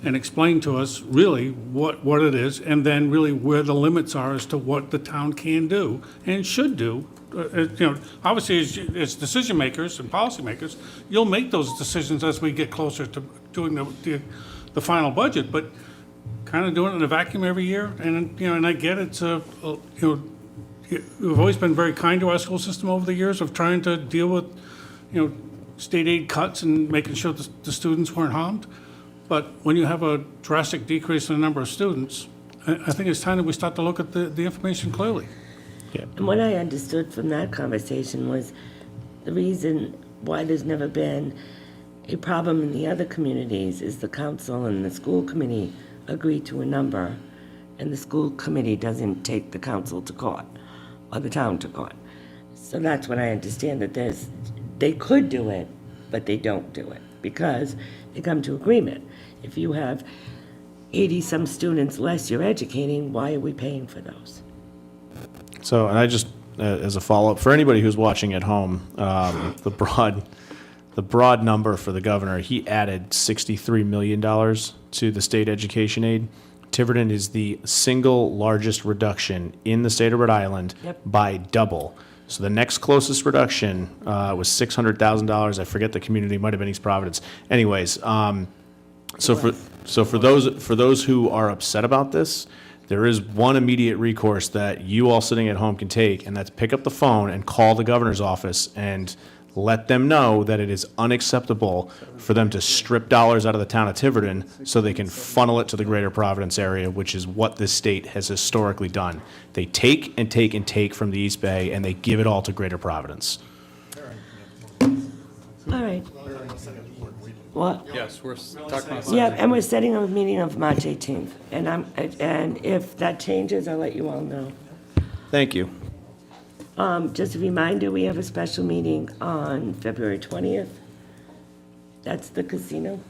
and explain to us really what it is, and then really where the limits are as to what the town can do and should do. Obviously, as decision makers and policymakers, you'll make those decisions as we get closer to doing the final budget, but kind of doing it in a vacuum every year, and I get it's we've always been very kind to our school system over the years of trying to deal with, state aid cuts and making sure the students weren't harmed. But when you have a drastic decrease in the number of students, I think it's time that we start to look at the information clearly. And what I understood from that conversation was the reason why there's never been a problem in the other communities is the council and the school committee agree to a number, and the school committee doesn't take the council to court or the town to court. So that's what I understand, that they could do it, but they don't do it because they come to agreement. If you have 80-some students less you're educating, why are we paying for those? So, and I just, as a follow-up, for anybody who's watching at home, the broad number for the governor, he added $63 million to the state education aid. Tiverton is the single largest reduction in the state of Rhode Island by double. So the next closest reduction was $600,000. I forget the community, might have been East Providence. Anyways, so for those who are upset about this, there is one immediate recourse that you all sitting at home can take, and that's pick up the phone and call the governor's office and let them know that it is unacceptable for them to strip dollars out of the town of Tiverton so they can funnel it to the greater Providence area, which is what this state has historically done. They take and take and take from the East Bay, and they give it all to greater Providence. All right. What? Yes, we're talking about. Yeah, and we're setting a meeting of March 18th, and if that changes, I'll let you all know. Thank you. Just a reminder, we have a special meeting on February 20th. That's the casino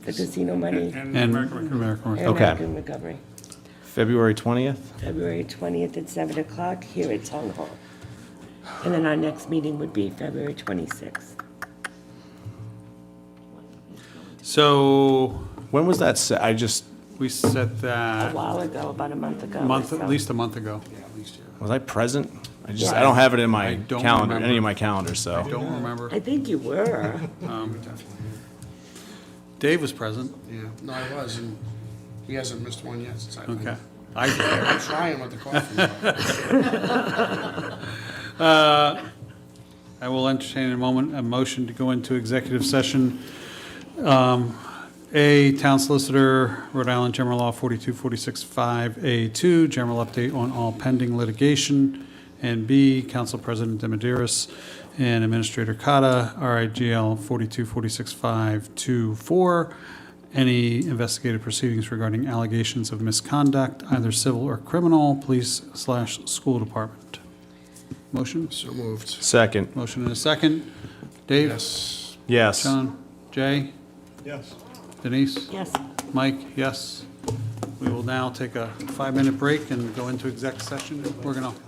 money. And American And Okay. American Recovery. February 20th? February 20th at 7 o'clock here at Town Hall. And then our next meeting would be February 26th. So when was that set? We set A that while ago, about a month ago. at least a month ago. Was I present? Yeah. I don't have it in my I don't calendar, remember. any of my calendars, so. I don't remember. I think you were. Dave was present. Yeah, no, I was, and he hasn't missed one yet since I've been. Okay. I'm trying with the coffee. I will entertain a motion to go into executive session. A, Town Solicitor, Rhode Island General Law 42465A2, general update on all pending litigation. And B, Council President Demideris and Administrator Cote, RIGL 4246524. Any investigative proceedings regarding allegations of misconduct, either civil or criminal, police/school department. Motion? So moved. Second. Motion and a second. Dave? Yes. Yes. John? Jay? Yes. Denise? Yes. Mike? Yes. We will now take a 5-minute break and go into exec session. We're going to